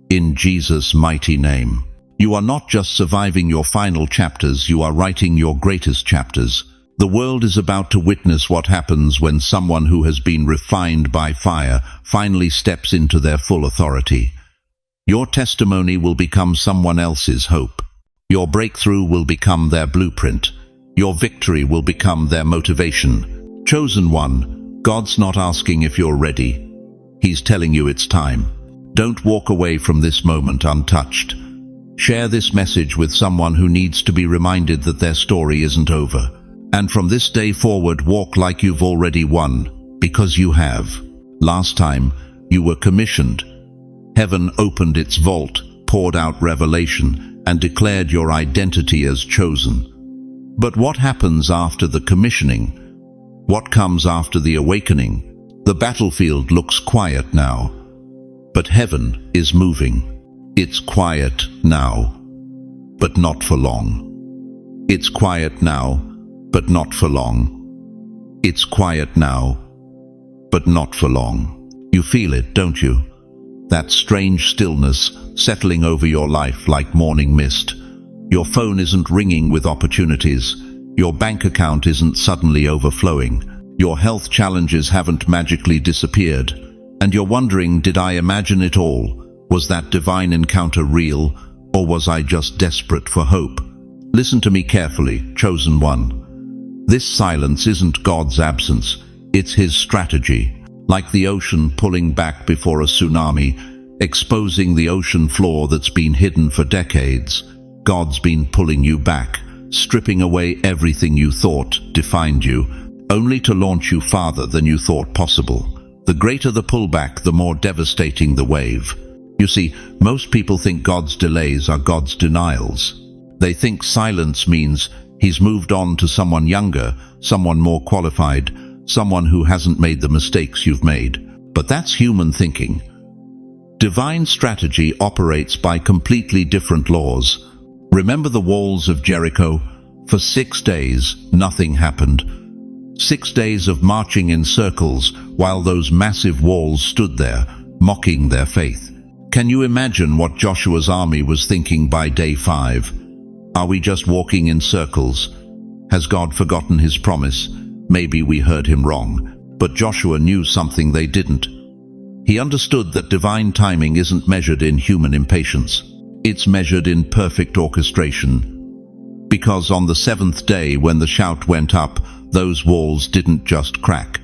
In Jesus' mighty name. You are not just surviving your final chapters, you are writing your greatest chapters. The world is about to witness what happens when someone who has been refined by fire finally steps into their full authority. Your testimony will become someone else's hope. Your breakthrough will become their blueprint. Your victory will become their motivation. Chosen one, God's not asking if you're ready. He's telling you it's time. Don't walk away from this moment untouched. Share this message with someone who needs to be reminded that their story isn't over. And from this day forward, walk like you've already won, because you have. Last time, you were commissioned. Heaven opened its vault, poured out revelation, and declared your identity as chosen. But what happens after the commissioning? What comes after the awakening? The battlefield looks quiet now, but heaven is moving. It's quiet now, but not for long. It's quiet now, but not for long. It's quiet now, but not for long. You feel it, don't you? That strange stillness settling over your life like morning mist. Your phone isn't ringing with opportunities. Your bank account isn't suddenly overflowing. Your health challenges haven't magically disappeared. And you're wondering, did I imagine it all? Was that divine encounter real, or was I just desperate for hope? Listen to me carefully, chosen one. This silence isn't God's absence, it's His strategy. Like the ocean pulling back before a tsunami, exposing the ocean floor that's been hidden for decades, God's been pulling you back, stripping away everything you thought defined you, only to launch you farther than you thought possible. The greater the pullback, the more devastating the wave. You see, most people think God's delays are God's denials. They think silence means He's moved on to someone younger, someone more qualified, someone who hasn't made the mistakes you've made. But that's human thinking. Divine strategy operates by completely different laws. Remember the walls of Jericho? For 6 days, nothing happened. 6 days of marching in circles while those massive walls stood there, mocking their faith. Can you imagine what Joshua's army was thinking by day 5? Are we just walking in circles? Has God forgotten His promise? Maybe we heard Him wrong. But Joshua knew something they didn't. He understood that divine timing isn't measured in human impatience. It's measured in perfect orchestration. Because on the 7th day, when the shout went up, those walls didn't just crack.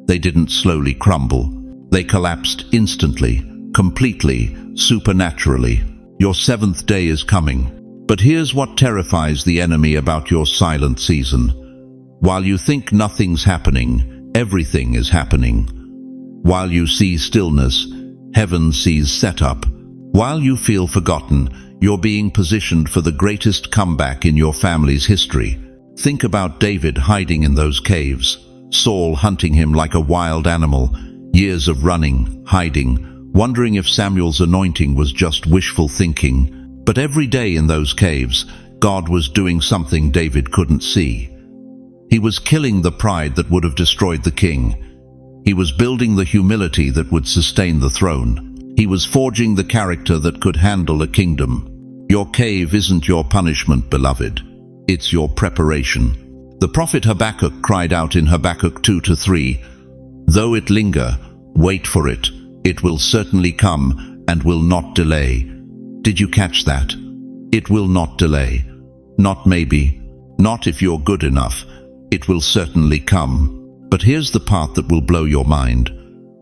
They didn't slowly crumble. They collapsed instantly, completely, supernaturally. Your 7th day is coming. But here's what terrifies the enemy about your silent season. While you think nothing's happening, everything is happening. While you see stillness, heaven sees setup. While you feel forgotten, you're being positioned for the greatest comeback in your family's history. Think about David hiding in those caves, Saul hunting him like a wild animal, years of running, hiding, wondering if Samuel's anointing was just wishful thinking. But every day in those caves, God was doing something David couldn't see. He was killing the pride that would have destroyed the king. He was building the humility that would sustain the throne. He was forging the character that could handle a kingdom. Your cave isn't your punishment, beloved. It's your preparation. The prophet Habakkuk cried out in Habakkuk 2-3, "Though it linger, wait for it. It will certainly come and will not delay." Did you catch that? It will not delay. Not maybe. Not if you're good enough. It will certainly come. But here's the part that will blow your mind.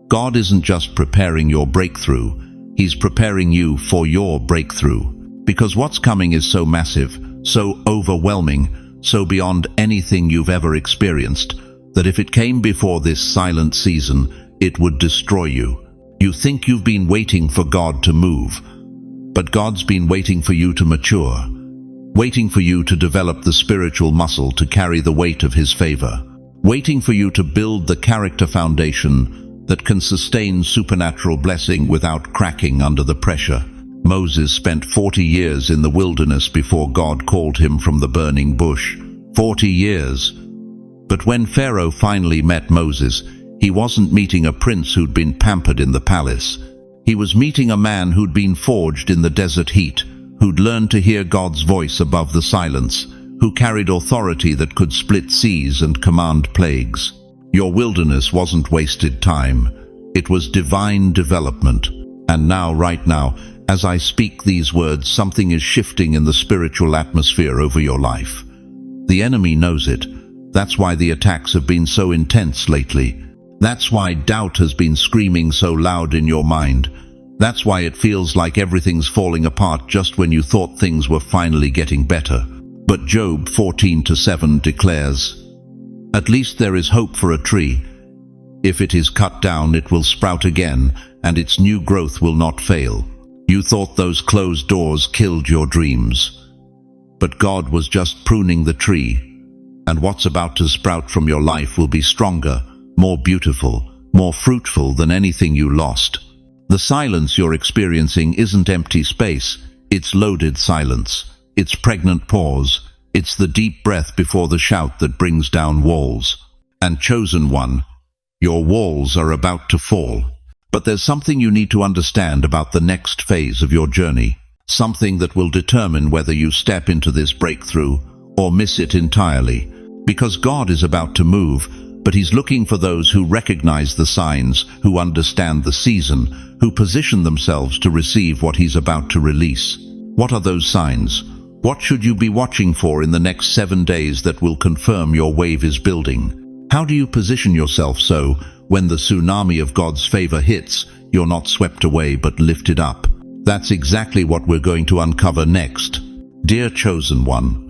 God isn't just preparing your breakthrough. He's preparing you for your breakthrough. Because what's coming is so massive, so overwhelming, so beyond anything you've ever experienced. that if it came before this silent season, it would destroy you. You think you've been waiting for God to move, but God's been waiting for you to mature, waiting for you to develop the spiritual muscle to carry the weight of His favor, waiting for you to build the character foundation that can sustain supernatural blessing without cracking under the pressure. Moses spent 40 years in the wilderness before God called him from the burning bush. 40 years. But when Pharaoh finally met Moses, he wasn't meeting a prince who'd been pampered in the palace. He was meeting a man who'd been forged in the desert heat, who'd learned to hear God's voice above the silence, who carried authority that could split seas and command plagues. Your wilderness wasn't wasted time. It was divine development. And now, right now, as I speak these words, something is shifting in the spiritual atmosphere over your life. The enemy knows it. That's why the attacks have been so intense lately. That's why doubt has been screaming so loud in your mind. That's why it feels like everything's falling apart just when you thought things were finally getting better. But Job 14:7 declares, "At least there is hope for a tree. If it is cut down, it will sprout again, and its new growth will not fail." You thought those closed doors killed your dreams. But God was just pruning the tree, and what's about to sprout from your life will be stronger, more beautiful, more fruitful than anything you lost. The silence you're experiencing isn't empty space, it's loaded silence. It's pregnant pause. It's the deep breath before the shout that brings down walls. And chosen one, your walls are about to fall. But there's something you need to understand about the next phase of your journey. Something that will determine whether you step into this breakthrough or miss it entirely. Because God is about to move, but He's looking for those who recognize the signs, who understand the season, who position themselves to receive what He's about to release. What are those signs? What should you be watching for in the next 7 days that will confirm your wave is building? How do you position yourself so, when the tsunami of God's favor hits, you're not swept away but lifted up? That's exactly what we're going to uncover next. Dear chosen one,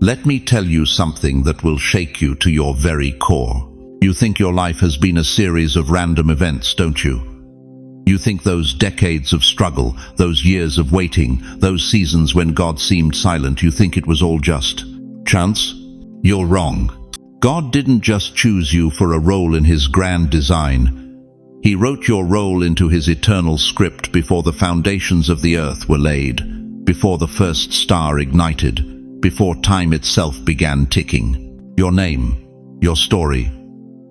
let me tell you something that will shake you to your very core. You think your life has been a series of random events, don't you? You think those decades of struggle, those years of waiting, those seasons when God seemed silent, you think it was all just chance? You're wrong. God didn't just choose you for a role in His grand design. He wrote your role into His eternal script before the foundations of the earth were laid, before the first star ignited, before time itself began ticking. Your name, your story,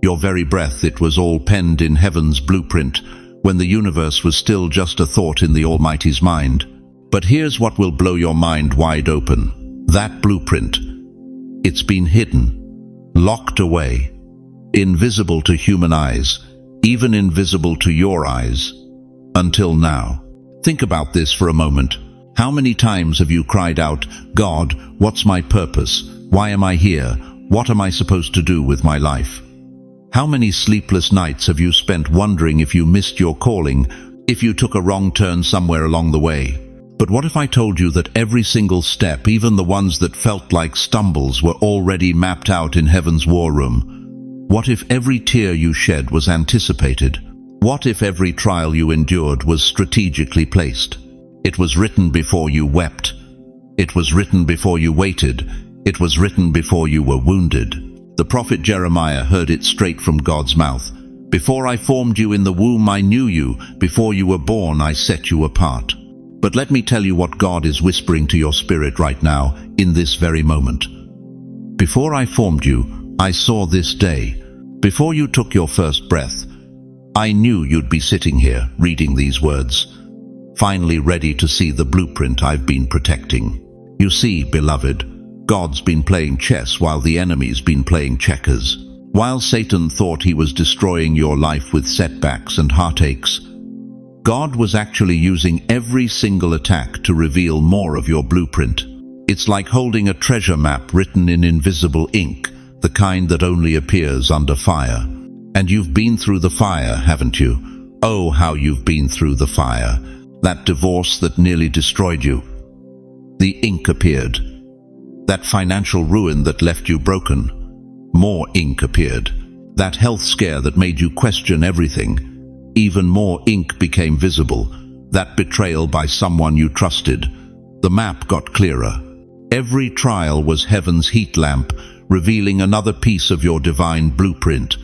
your very breath, it was all penned in heaven's blueprint, when the universe was still just a thought in the Almighty's mind. But here's what will blow your mind wide open. That blueprint, it's been hidden, locked away, invisible to human eyes, even invisible to your eyes, until now. Think about this for a moment. How many times have you cried out, "God, what's my purpose? Why am I here? What am I supposed to do with my life?" How many sleepless nights have you spent wondering if you missed your calling, if you took a wrong turn somewhere along the way? But what if I told you that every single step, even the ones that felt like stumbles, were already mapped out in heaven's war room? What if every tear you shed was anticipated? What if every trial you endured was strategically placed? It was written before you wept. It was written before you waited. It was written before you were wounded. The prophet Jeremiah heard it straight from God's mouth. "Before I formed you in the womb, I knew you. Before you were born, I set you apart." But let me tell you what God is whispering to your spirit right now, in this very moment. Before I formed you, I saw this day. Before you took your first breath, I knew you'd be sitting here, reading these words, finally ready to see the blueprint I've been protecting. You see, beloved, God's been playing chess while the enemy's been playing checkers. While Satan thought he was destroying your life with setbacks and heartaches, God was actually using every single attack to reveal more of your blueprint. It's like holding a treasure map written in invisible ink, the kind that only appears under fire. And you've been through the fire, haven't you? Oh, how you've been through the fire. That divorce that nearly destroyed you. The ink appeared. That financial ruin that left you broken. More ink appeared. That health scare that made you question everything. Even more ink became visible. That betrayal by someone you trusted. The map got clearer. Every trial was heaven's heat lamp, revealing another piece of your divine blueprint.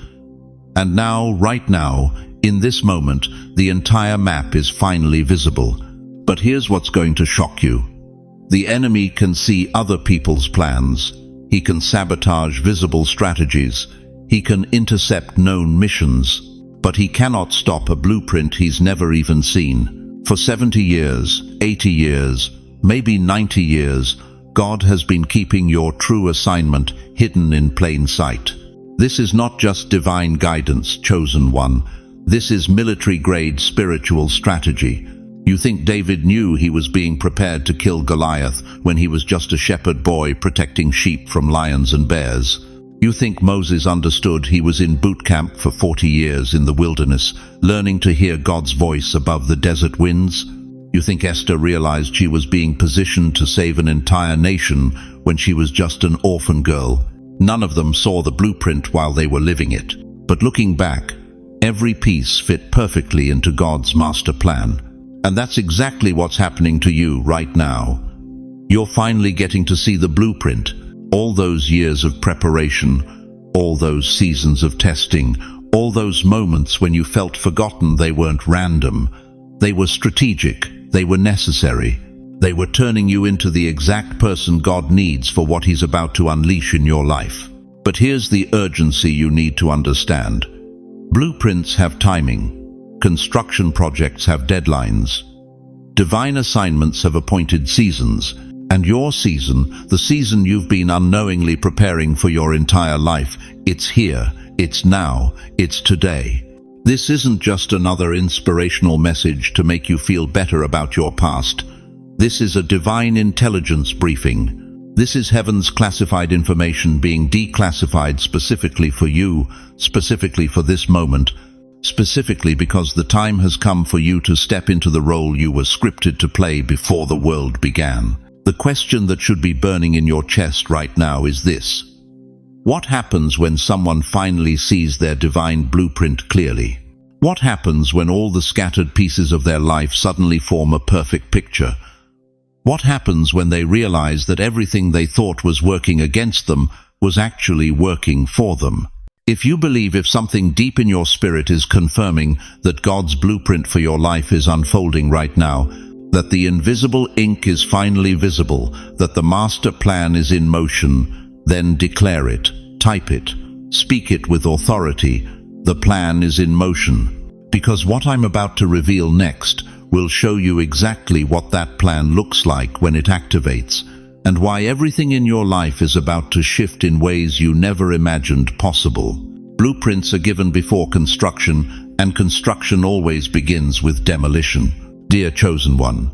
And now, right now, in this moment, the entire map is finally visible. But here's what's going to shock you. The enemy can see other people's plans. He can sabotage visible strategies. He can intercept known missions. But he cannot stop a blueprint he's never even seen. For 70 years, 80 years, maybe 90 years, God has been keeping your true assignment hidden in plain sight. This is not just divine guidance, chosen one. This is military-grade spiritual strategy. You think David knew he was being prepared to kill Goliath when he was just a shepherd boy protecting sheep from lions and bears? You think Moses understood he was in boot camp for 40 years in the wilderness, learning to hear God's voice above the desert winds? You think Esther realized she was being positioned to save an entire nation when she was just an orphan girl? None of them saw the blueprint while they were living it. But looking back, every piece fit perfectly into God's master plan. And that's exactly what's happening to you right now. You're finally getting to see the blueprint. All those years of preparation, all those seasons of testing, all those moments when you felt forgotten. They weren't random. They were strategic. They were necessary. They were turning you into the exact person God needs for what He's about to unleash in your life. But here's the urgency you need to understand. Blueprints have timing. Construction projects have deadlines. Divine assignments have appointed seasons. And your season, the season you've been unknowingly preparing for your entire life, it's here, it's now, it's today. This isn't just another inspirational message to make you feel better about your past. This is a divine intelligence briefing. This is heaven's classified information being declassified specifically for you, specifically for this moment, specifically because the time has come for you to step into the role you were scripted to play before the world began. The question that should be burning in your chest right now is this. What happens when someone finally sees their divine blueprint clearly? What happens when all the scattered pieces of their life suddenly form a perfect picture? What happens when they realize that everything they thought was working against them was actually working for them? If you believe if something deep in your spirit is confirming that God's blueprint for your life is unfolding right now, that the invisible ink is finally visible, that the master plan is in motion, then declare it, type it, speak it with authority. The plan is in motion. Because what I'm about to reveal next will show you exactly what that plan looks like when it activates, and why everything in your life is about to shift in ways you never imagined possible. Blueprints are given before construction, and construction always begins with demolition. Dear chosen one,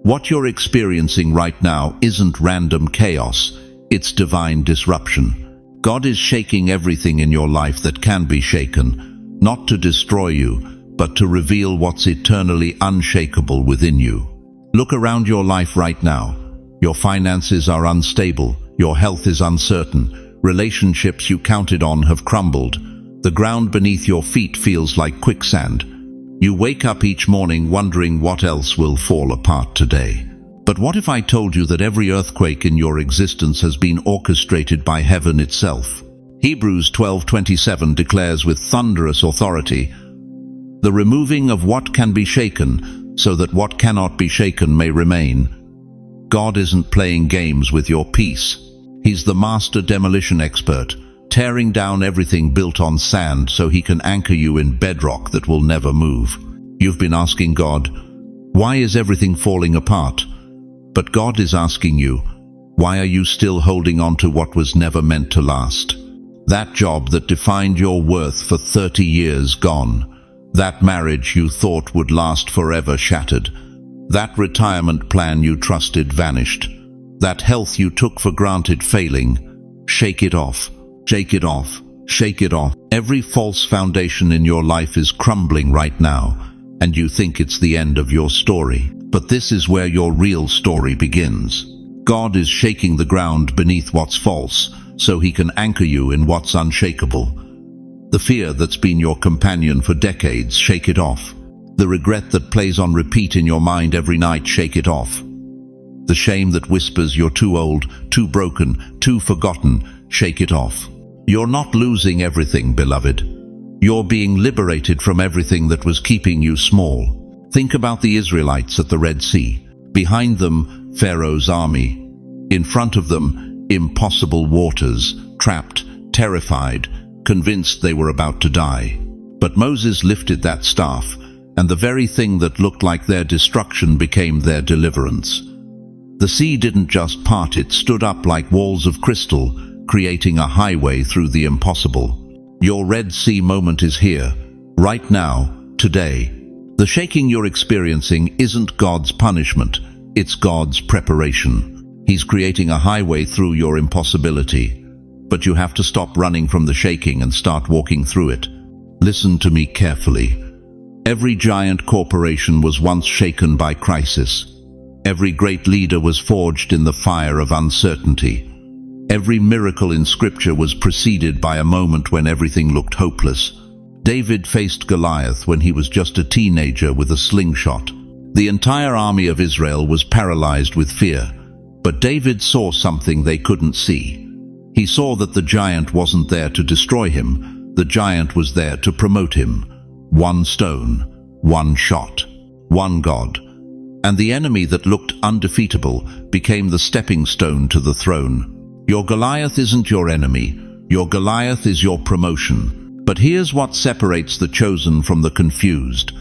what you're experiencing right now isn't random chaos, it's divine disruption. God is shaking everything in your life that can be shaken, not to destroy you, but to reveal what's eternally unshakable within you. Look around your life right now. Your finances are unstable, your health is uncertain, relationships you counted on have crumbled, the ground beneath your feet feels like quicksand. You wake up each morning wondering what else will fall apart today. But what if I told you that every earthquake in your existence has been orchestrated by heaven itself? Hebrews 12:27 declares with thunderous authority, "The removing of what can be shaken, so that what cannot be shaken may remain." God isn't playing games with your peace. He's the master demolition expert, tearing down everything built on sand so He can anchor you in bedrock that will never move. You've been asking God, why is everything falling apart? But God is asking you, why are you still holding on to what was never meant to last? That job that defined your worth for 30 years gone. That marriage you thought would last forever shattered. That retirement plan you trusted vanished. That health you took for granted failing. Shake it off. Shake it off. Shake it off. Every false foundation in your life is crumbling right now, and you think it's the end of your story. But this is where your real story begins. God is shaking the ground beneath what's false, so He can anchor you in what's unshakable. The fear that's been your companion for decades, shake it off. The regret that plays on repeat in your mind every night, shake it off. The shame that whispers you're too old, too broken, too forgotten, shake it off. You're not losing everything, beloved. You're being liberated from everything that was keeping you small. Think about the Israelites at the Red Sea. Behind them, Pharaoh's army. In front of them, impossible waters, trapped, terrified, convinced they were about to die. But Moses lifted that staff, and the very thing that looked like their destruction became their deliverance. The sea didn't just part, it stood up like walls of crystal, creating a highway through the impossible. Your Red Sea moment is here, right now, today. The shaking you're experiencing isn't God's punishment, it's God's preparation. He's creating a highway through your impossibility. But you have to stop running from the shaking and start walking through it. Listen to me carefully. Every giant corporation was once shaken by crisis. Every great leader was forged in the fire of uncertainty. Every miracle in Scripture was preceded by a moment when everything looked hopeless. David faced Goliath when he was just a teenager with a slingshot. The entire army of Israel was paralyzed with fear. But David saw something they couldn't see. He saw that the giant wasn't there to destroy him. The giant was there to promote him. One stone, one shot, one God. And the enemy that looked undefeatable became the stepping stone to the throne. Your Goliath isn't your enemy. Your Goliath is your promotion. But here's what separates the chosen from the confused.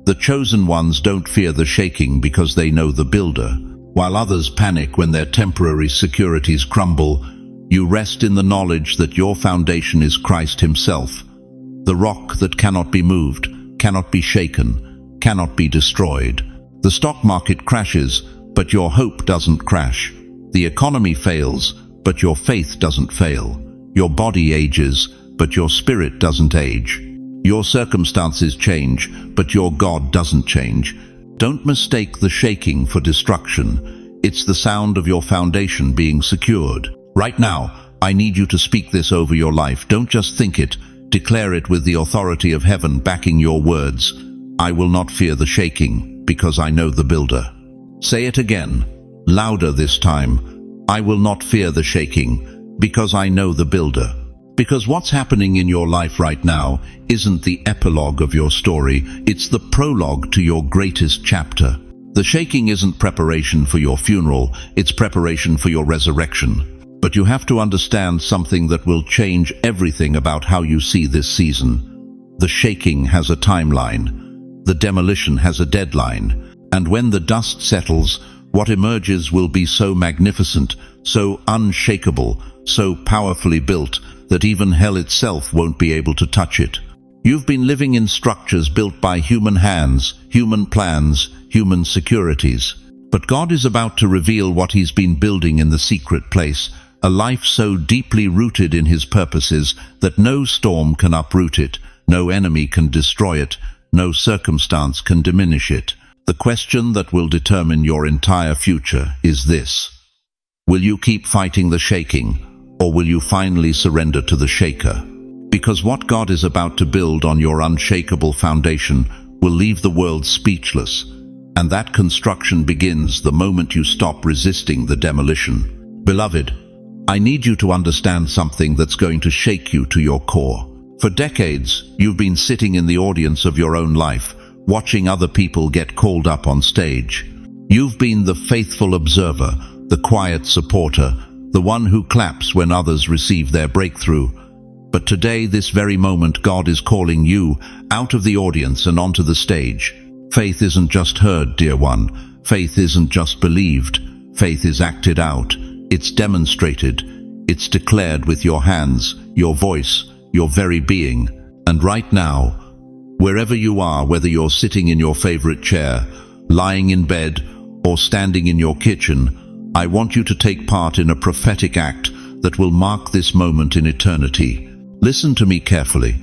The chosen ones don't fear the shaking because they know the builder. While others panic when their temporary securities crumble, you rest in the knowledge that your foundation is Christ Himself, the rock that cannot be moved, cannot be shaken, cannot be destroyed. The stock market crashes, but your hope doesn't crash. The economy fails, but your faith doesn't fail. Your body ages, but your spirit doesn't age. Your circumstances change, but your God doesn't change. Don't mistake the shaking for destruction. It's the sound of your foundation being secured. Right now, I need you to speak this over your life. Don't just think it. Declare it with the authority of heaven backing your words. I will not fear the shaking, because I know the builder. Say it again, louder this time. I will not fear the shaking, because I know the builder. Because what's happening in your life right now isn't the epilogue of your story, it's the prologue to your greatest chapter. The shaking isn't preparation for your funeral, it's preparation for your resurrection. But you have to understand something that will change everything about how you see this season. The shaking has a timeline. The demolition has a deadline. And when the dust settles, what emerges will be so magnificent, so unshakable, so powerfully built that even hell itself won't be able to touch it. You've been living in structures built by human hands, human plans, human securities. But God is about to reveal what He's been building in the secret place, a life so deeply rooted in His purposes that no storm can uproot it, no enemy can destroy it, no circumstance can diminish it. The question that will determine your entire future is this: will you keep fighting the shaking, or will you finally surrender to the shaker? Because what God is about to build on your unshakable foundation will leave the world speechless, and that construction begins the moment you stop resisting the demolition. Beloved, I need you to understand something that's going to shake you to your core. For decades, you've been sitting in the audience of your own life, watching other people get called up on stage. You've been the faithful observer, the quiet supporter, the one who claps when others receive their breakthrough. But today, this very moment, God is calling you out of the audience and onto the stage. Faith isn't just heard, dear one. Faith isn't just believed. Faith is acted out. It's demonstrated. It's declared with your hands, your voice, your very being. And right now, wherever you are, whether you're sitting in your favorite chair, lying in bed, or standing in your kitchen, I want you to take part in a prophetic act that will mark this moment in eternity. Listen to me carefully.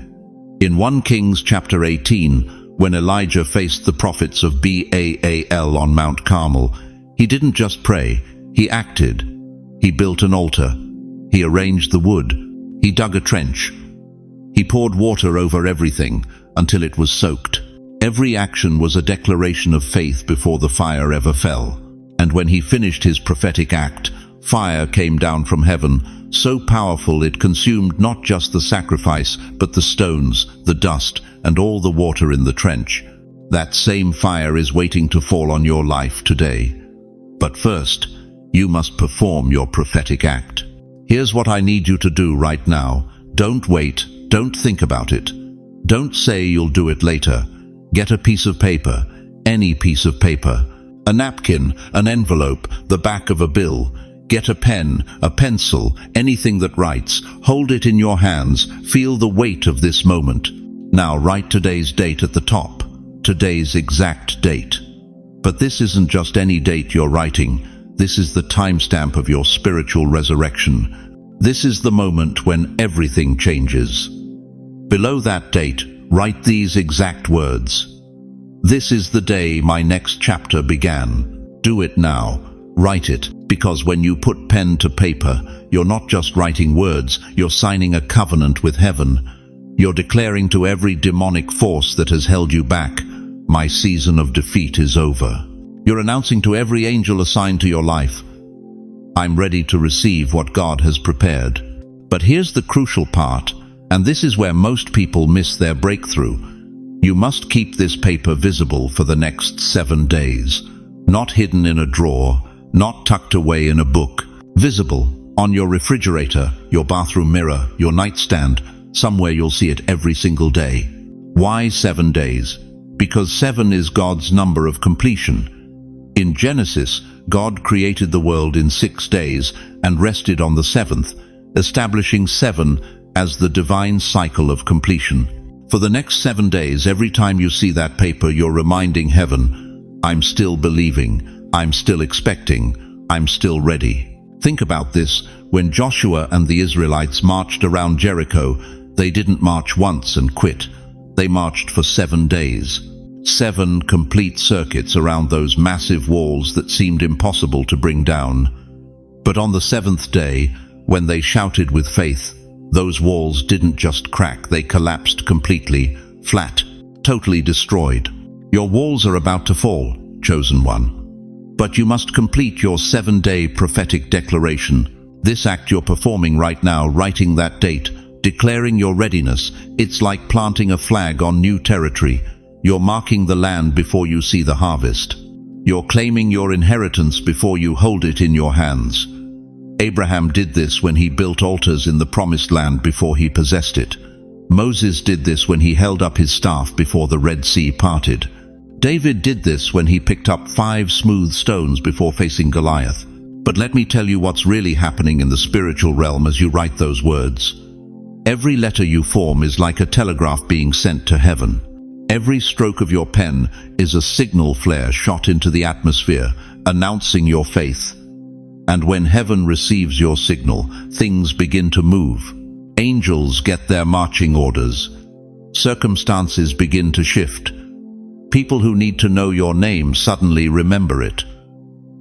In 1 Kings chapter 18, when Elijah faced the prophets of Baal on Mount Carmel, he didn't just pray, he acted. He built an altar. He arranged the wood. He dug a trench. He poured water over everything until it was soaked. Every action was a declaration of faith before the fire ever fell. And when he finished his prophetic act, fire came down from heaven, so powerful it consumed not just the sacrifice, but the stones, the dust, and all the water in the trench. That same fire is waiting to fall on your life today. But first, you must perform your prophetic act. Here's what I need you to do right now. Don't wait. Don't think about it. Don't say you'll do it later. Get a piece of paper, any piece of paper, a napkin, an envelope, the back of a bill. Get a pen, a pencil, anything that writes. Hold it in your hands. Feel the weight of this moment. Now write today's date at the top. Today's exact date. But this isn't just any date you're writing. This is the timestamp of your spiritual resurrection. This is the moment when everything changes. Below that date, write these exact words. This is the day my next chapter began. Do it now. Write it, because when you put pen to paper, you're not just writing words, you're signing a covenant with heaven. You're declaring to every demonic force that has held you back, my season of defeat is over. You're announcing to every angel assigned to your life, I'm ready to receive what God has prepared. But here's the crucial part, and this is where most people miss their breakthrough. You must keep this paper visible for the next 7 days. Not hidden in a drawer, not tucked away in a book. Visible on your refrigerator, your bathroom mirror, your nightstand, somewhere you'll see it every single day. Why 7 days? Because 7 is God's number of completion. In Genesis, God created the world in 6 days and rested on the 7th, establishing 7 as the divine cycle of completion. For the next 7 days, every time you see that paper, you're reminding heaven, I'm still believing, I'm still expecting, I'm still ready. Think about this. When Joshua and the Israelites marched around Jericho, they didn't march once and quit. They marched for 7 days. 7 complete circuits around those massive walls that seemed impossible to bring down. But on the 7th day, when they shouted with faith, those walls didn't just crack, they collapsed completely, flat, totally destroyed. Your walls are about to fall, chosen one. But you must complete your 7-day prophetic declaration. This act you're performing right now, writing that date, declaring your readiness, it's like planting a flag on new territory. You're marking the land before you see the harvest. You're claiming your inheritance before you hold it in your hands. Abraham did this when he built altars in the promised land before he possessed it. Moses did this when he held up his staff before the Red Sea parted. David did this when he picked up 5 smooth stones before facing Goliath. But let me tell you what's really happening in the spiritual realm as you write those words. Every letter you form is like a telegraph being sent to heaven. Every stroke of your pen is a signal flare shot into the atmosphere, announcing your faith. And when heaven receives your signal, things begin to move. Angels get their marching orders. Circumstances begin to shift. People who need to know your name suddenly remember it.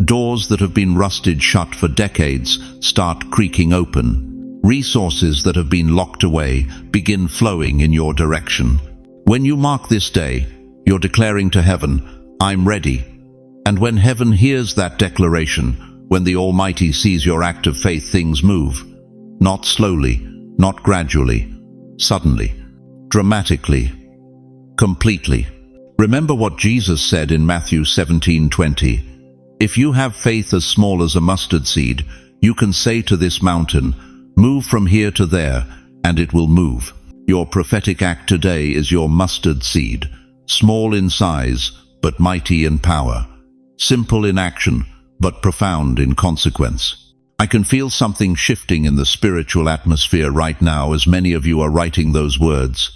Doors that have been rusted shut for decades start creaking open. Resources that have been locked away begin flowing in your direction. When you mark this day, you're declaring to heaven, I'm ready. And when heaven hears that declaration, when the Almighty sees your act of faith, things move. Not slowly, not gradually, suddenly, dramatically, completely. Remember what Jesus said in Matthew 17:20. If you have faith as small as a mustard seed, you can say to this mountain, move from here to there, and it will move. Your prophetic act today is your mustard seed, small in size, but mighty in power, simple in action, but profound in consequence. I can feel something shifting in the spiritual atmosphere right now as many of you are writing those words.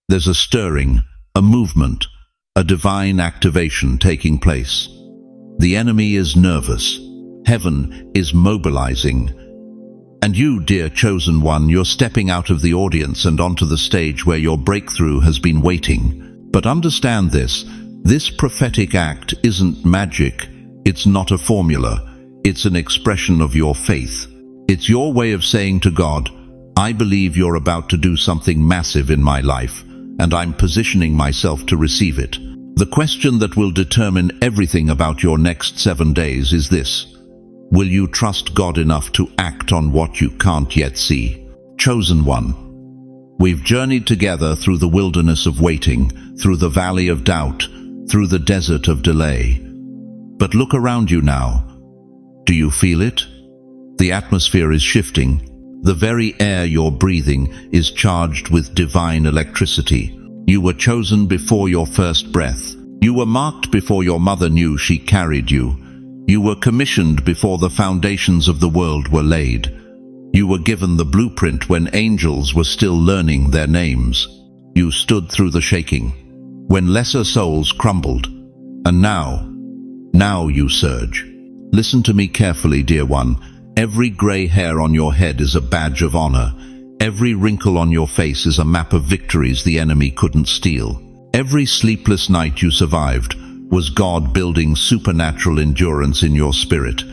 There's a stirring, a movement, a divine activation taking place. The enemy is nervous. Heaven is mobilizing. And you, dear chosen one, you're stepping out of the audience and onto the stage where your breakthrough has been waiting. But understand this prophetic act isn't magic. It's not a formula. It's an expression of your faith. It's your way of saying to God, I believe you're about to do something massive in my life, and I'm positioning myself to receive it. The question that will determine everything about your next 7 days is this: will you trust God enough to act on what you can't yet see? Chosen one. We've journeyed together through the wilderness of waiting, through the valley of doubt, through the desert of delay. But look around you now. Do you feel it? The atmosphere is shifting. The very air you're breathing is charged with divine electricity. You were chosen before your first breath. You were marked before your mother knew she carried you. You were commissioned before the foundations of the world were laid. You were given the blueprint when angels were still learning their names. You stood through the shaking, when lesser souls crumbled. And now you surge. Listen to me carefully, dear one. Every gray hair on your head is a badge of honor. Every wrinkle on your face is a map of victories the enemy couldn't steal. Every sleepless night you survived was God building supernatural endurance in your spirit.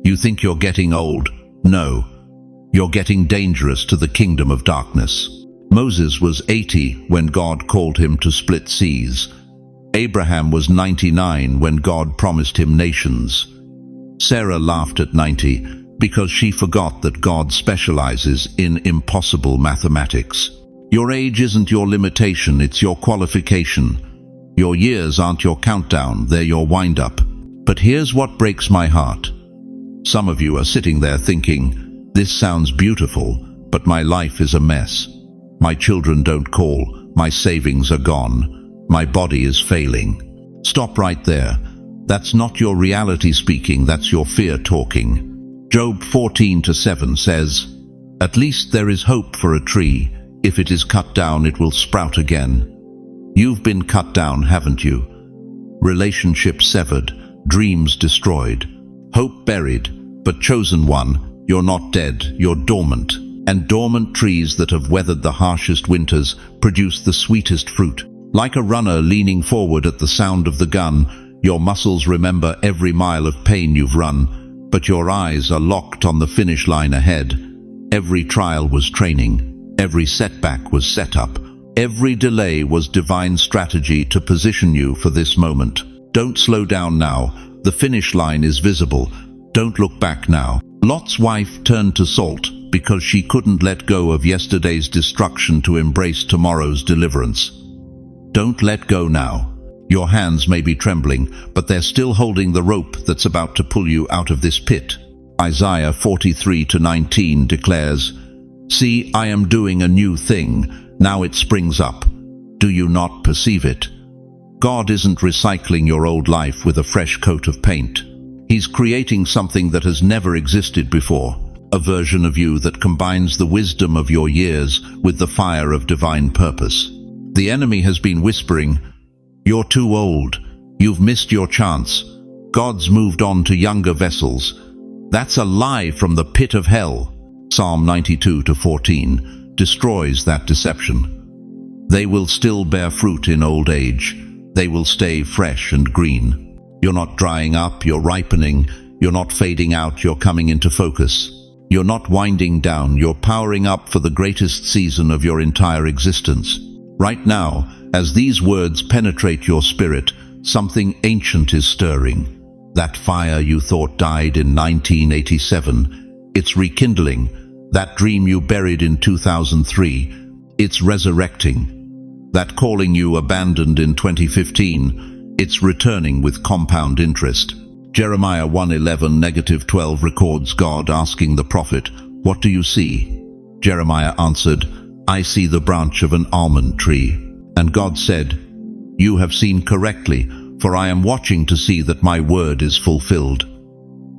You think you're getting old? No. You're getting dangerous to the kingdom of darkness. Moses was 80 when God called him to split seas. Abraham was 99 when God promised him nations. Sarah laughed at 90 because she forgot that God specializes in impossible mathematics. Your age isn't your limitation, it's your qualification. Your years aren't your countdown, they're your wind-up. But here's what breaks my heart. Some of you are sitting there thinking, this sounds beautiful, but my life is a mess. My children don't call, my savings are gone, my body is failing. Stop right there. That's not your reality speaking, that's your fear talking. Job 14:7 says, "At least there is hope for a tree. If it is cut down, it will sprout again." You've been cut down, haven't you? Relationships severed, dreams destroyed, hope buried, but chosen one, you're not dead, you're dormant. And dormant trees that have weathered the harshest winters produce the sweetest fruit. Like a runner leaning forward at the sound of the gun, your muscles remember every mile of pain you've run, but your eyes are locked on the finish line ahead. Every trial was training. Every setback was set up. Every delay was divine strategy to position you for this moment. Don't slow down now. The finish line is visible. Don't look back now. Lot's wife turned to salt because she couldn't let go of yesterday's destruction to embrace tomorrow's deliverance. Don't let go now. Your hands may be trembling, but they're still holding the rope that's about to pull you out of this pit. Isaiah 43:19 declares, "See, I am doing a new thing. Now it springs up. Do you not perceive it?" God isn't recycling your old life with a fresh coat of paint. He's creating something that has never existed before. A version of you that combines the wisdom of your years with the fire of divine purpose. The enemy has been whispering, "You're too old. You've missed your chance. God's moved on to younger vessels." That's a lie from the pit of hell. Psalm 92:14 destroys that deception. They will still bear fruit in old age. They will stay fresh and green. You're not drying up, you're ripening. You're not fading out, you're coming into focus. You're not winding down, you're powering up for the greatest season of your entire existence. Right now, as these words penetrate your spirit, something ancient is stirring. That fire you thought died in 1987, it's rekindling. That dream you buried in 2003, it's resurrecting. That calling you abandoned in 2015, it's returning with compound interest. Jeremiah 1:11-12 records God asking the prophet, "What do you see?" Jeremiah answered, "I see the branch of an almond tree." And God said, "You have seen correctly, for I am watching to see that my word is fulfilled."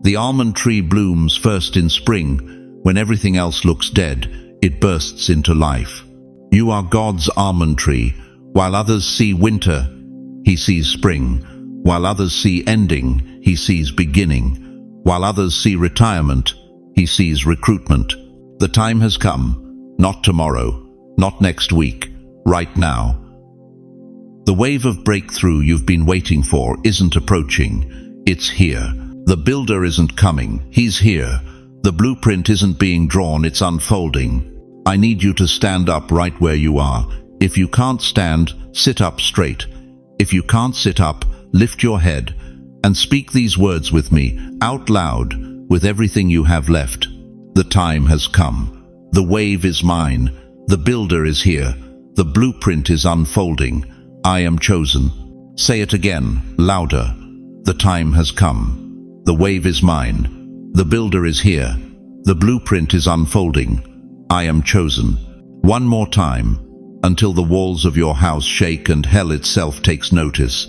The almond tree blooms first in spring. When everything else looks dead, it bursts into life. You are God's almond tree. While others see winter, He sees spring. While others see ending, He sees beginning. While others see retirement, He sees recruitment. The time has come, not tomorrow, not next week, right now. The wave of breakthrough you've been waiting for isn't approaching, it's here. The builder isn't coming, he's here. The blueprint isn't being drawn, it's unfolding. I need you to stand up right where you are. If you can't stand, sit up straight. If you can't sit up, lift your head and speak these words with me, out loud, with everything you have left. The time has come. The wave is mine. The builder is here. The blueprint is unfolding. I am chosen. Say it again, louder. The time has come. The wave is mine. The builder is here. The blueprint is unfolding. I am chosen. One more time, until the walls of your house shake and hell itself takes notice.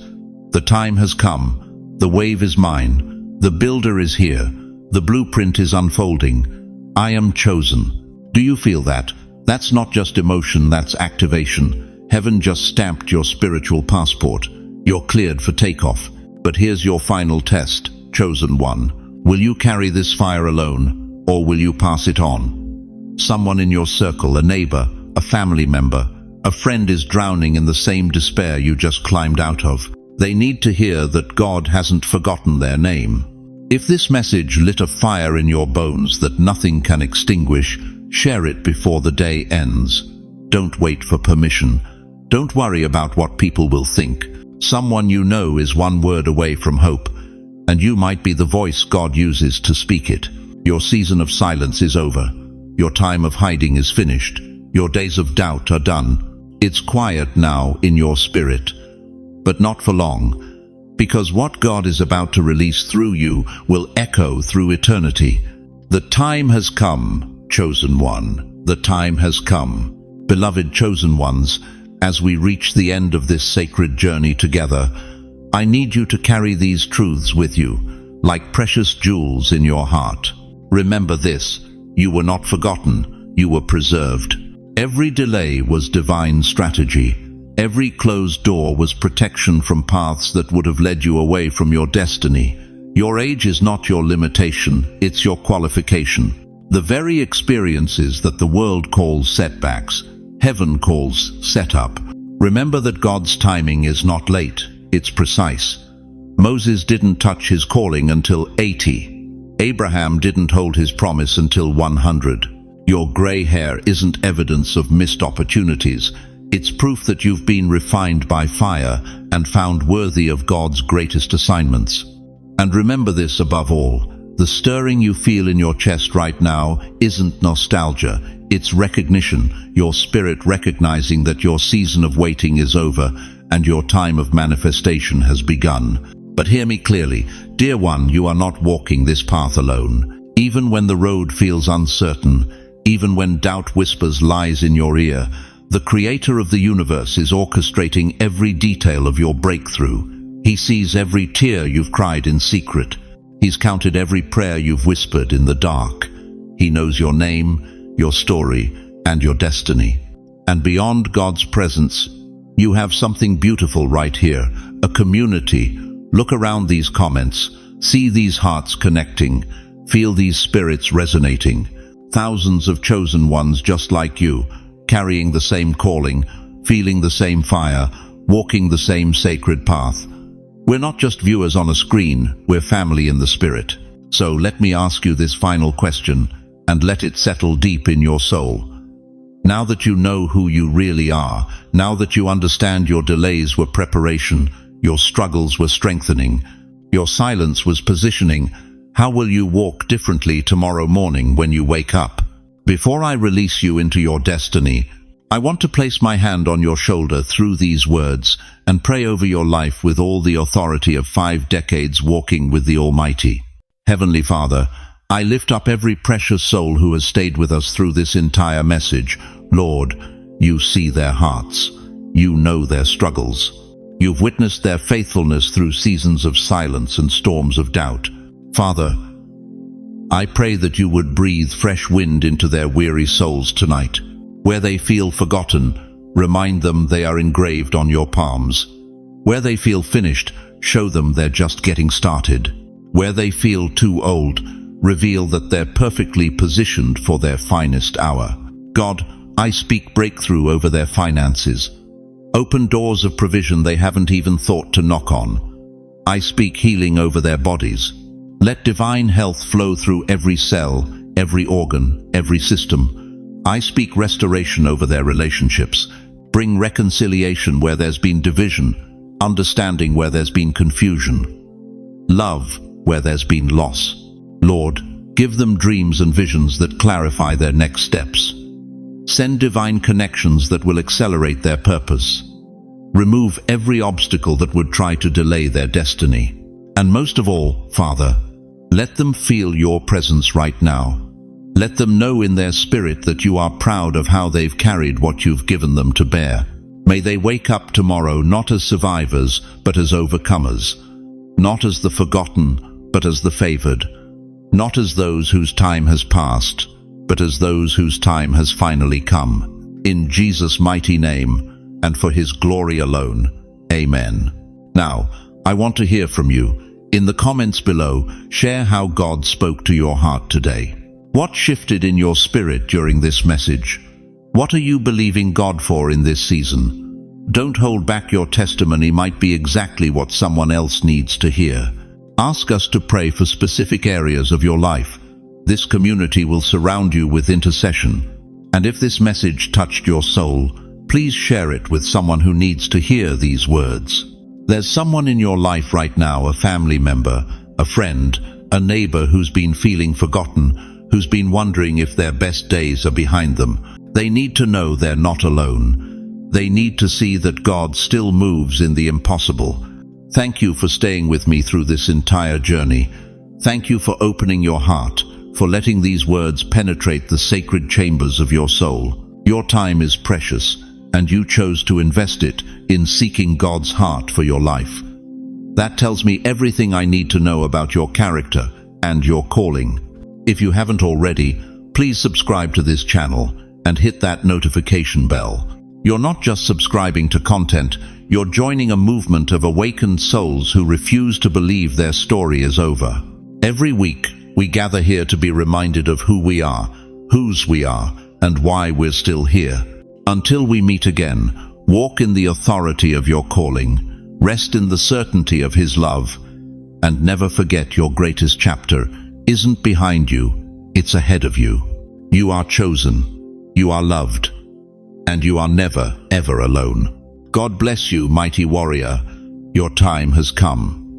The time has come. The wave is mine. The builder is here. The blueprint is unfolding. I am chosen. Do you feel that? That's not just emotion, that's activation. Heaven just stamped your spiritual passport. You're cleared for takeoff. But here's your final test, chosen one. Will you carry this fire alone, or will you pass it on? Someone in your circle, a neighbor, a family member, a friend is drowning in the same despair you just climbed out of. They need to hear that God hasn't forgotten their name. If this message lit a fire in your bones that nothing can extinguish, share it before the day ends. Don't wait for permission. Don't worry about what people will think. Someone you know is one word away from hope, and you might be the voice God uses to speak it. Your season of silence is over. Your time of hiding is finished. Your days of doubt are done. It's quiet now in your spirit, but not for long, because what God is about to release through you will echo through eternity. The time has come, chosen one. The time has come. Beloved chosen ones, as we reach the end of this sacred journey together, I need you to carry these truths with you, like precious jewels in your heart. Remember this, you were not forgotten, you were preserved. Every delay was divine strategy. Every closed door was protection from paths that would have led you away from your destiny. Your age is not your limitation, it's your qualification. The very experiences that the world calls setbacks, heaven calls setup. Remember that God's timing is not late, it's precise. Moses didn't touch his calling until 80. Abraham didn't hold his promise until 100. Your gray hair isn't evidence of missed opportunities. It's proof that you've been refined by fire and found worthy of God's greatest assignments. And remember this above all, the stirring you feel in your chest right now isn't nostalgia, it's recognition, your spirit recognizing that your season of waiting is over and your time of manifestation has begun. But hear me clearly, dear one, you are not walking this path alone. Even when the road feels uncertain, even when doubt whispers lies in your ear, the Creator of the universe is orchestrating every detail of your breakthrough. He sees every tear you've cried in secret. He's counted every prayer you've whispered in the dark. He knows your name, your story, and your destiny. And beyond God's presence, you have something beautiful right here, a community. Look around these comments, see these hearts connecting, feel these spirits resonating. Thousands of chosen ones just like you, carrying the same calling, feeling the same fire, walking the same sacred path. We're not just viewers on a screen, we're family in the spirit. So let me ask you this final question, and let it settle deep in your soul. Now that you know who you really are, now that you understand your delays were preparation, your struggles were strengthening, your silence was positioning, how will you walk differently tomorrow morning when you wake up? Before I release you into your destiny, I want to place my hand on your shoulder through these words and pray over your life with all the authority of 5 decades walking with the Almighty. Heavenly Father, I lift up every precious soul who has stayed with us through this entire message. Lord, you see their hearts. You know their struggles. You've witnessed their faithfulness through seasons of silence and storms of doubt. Father, I pray that you would breathe fresh wind into their weary souls tonight. Where they feel forgotten, remind them they are engraved on your palms. Where they feel finished, show them they're just getting started. Where they feel too old, reveal that they're perfectly positioned for their finest hour. God, I speak breakthrough over their finances. Open doors of provision they haven't even thought to knock on. I speak healing over their bodies. Let divine health flow through every cell, every organ, every system. I speak restoration over their relationships. Bring reconciliation where there's been division, understanding where there's been confusion, love where there's been loss. Lord, give them dreams and visions that clarify their next steps. Send divine connections that will accelerate their purpose. Remove every obstacle that would try to delay their destiny. And most of all, Father, let them feel your presence right now. Let them know in their spirit that you are proud of how they've carried what you've given them to bear. May they wake up tomorrow not as survivors, but as overcomers. Not as the forgotten, but as the favored. Not as those whose time has passed, but as those whose time has finally come. In Jesus' mighty name, and for his glory alone. Amen. Now, I want to hear from you. In the comments below, share how God spoke to your heart today. What shifted in your spirit during this message? What are you believing God for in this season? Don't hold back. Your testimony might be exactly what someone else needs to hear. Ask us to pray for specific areas of your life. This community will surround you with intercession. And if this message touched your soul, please share it with someone who needs to hear these words. There's someone in your life right now, a family member, a friend, a neighbor who's been feeling forgotten, who's been wondering if their best days are behind them. They need to know they're not alone. They need to see that God still moves in the impossible. Thank you for staying with me through this entire journey. Thank you for opening your heart, for letting these words penetrate the sacred chambers of your soul. Your time is precious, and you chose to invest it in seeking God's heart for your life. That tells me everything I need to know about your character and your calling. If you haven't already, please subscribe to this channel and hit that notification bell. You're not just subscribing to content, you're joining a movement of awakened souls who refuse to believe their story is over. Every week, we gather here to be reminded of who we are, whose we are, and why we're still here. Until we meet again, walk in the authority of your calling, rest in the certainty of his love, and never forget your greatest chapter isn't behind you, it's ahead of you. You are chosen, you are loved, and you are never, ever alone. God bless you, mighty warrior. Your time has come.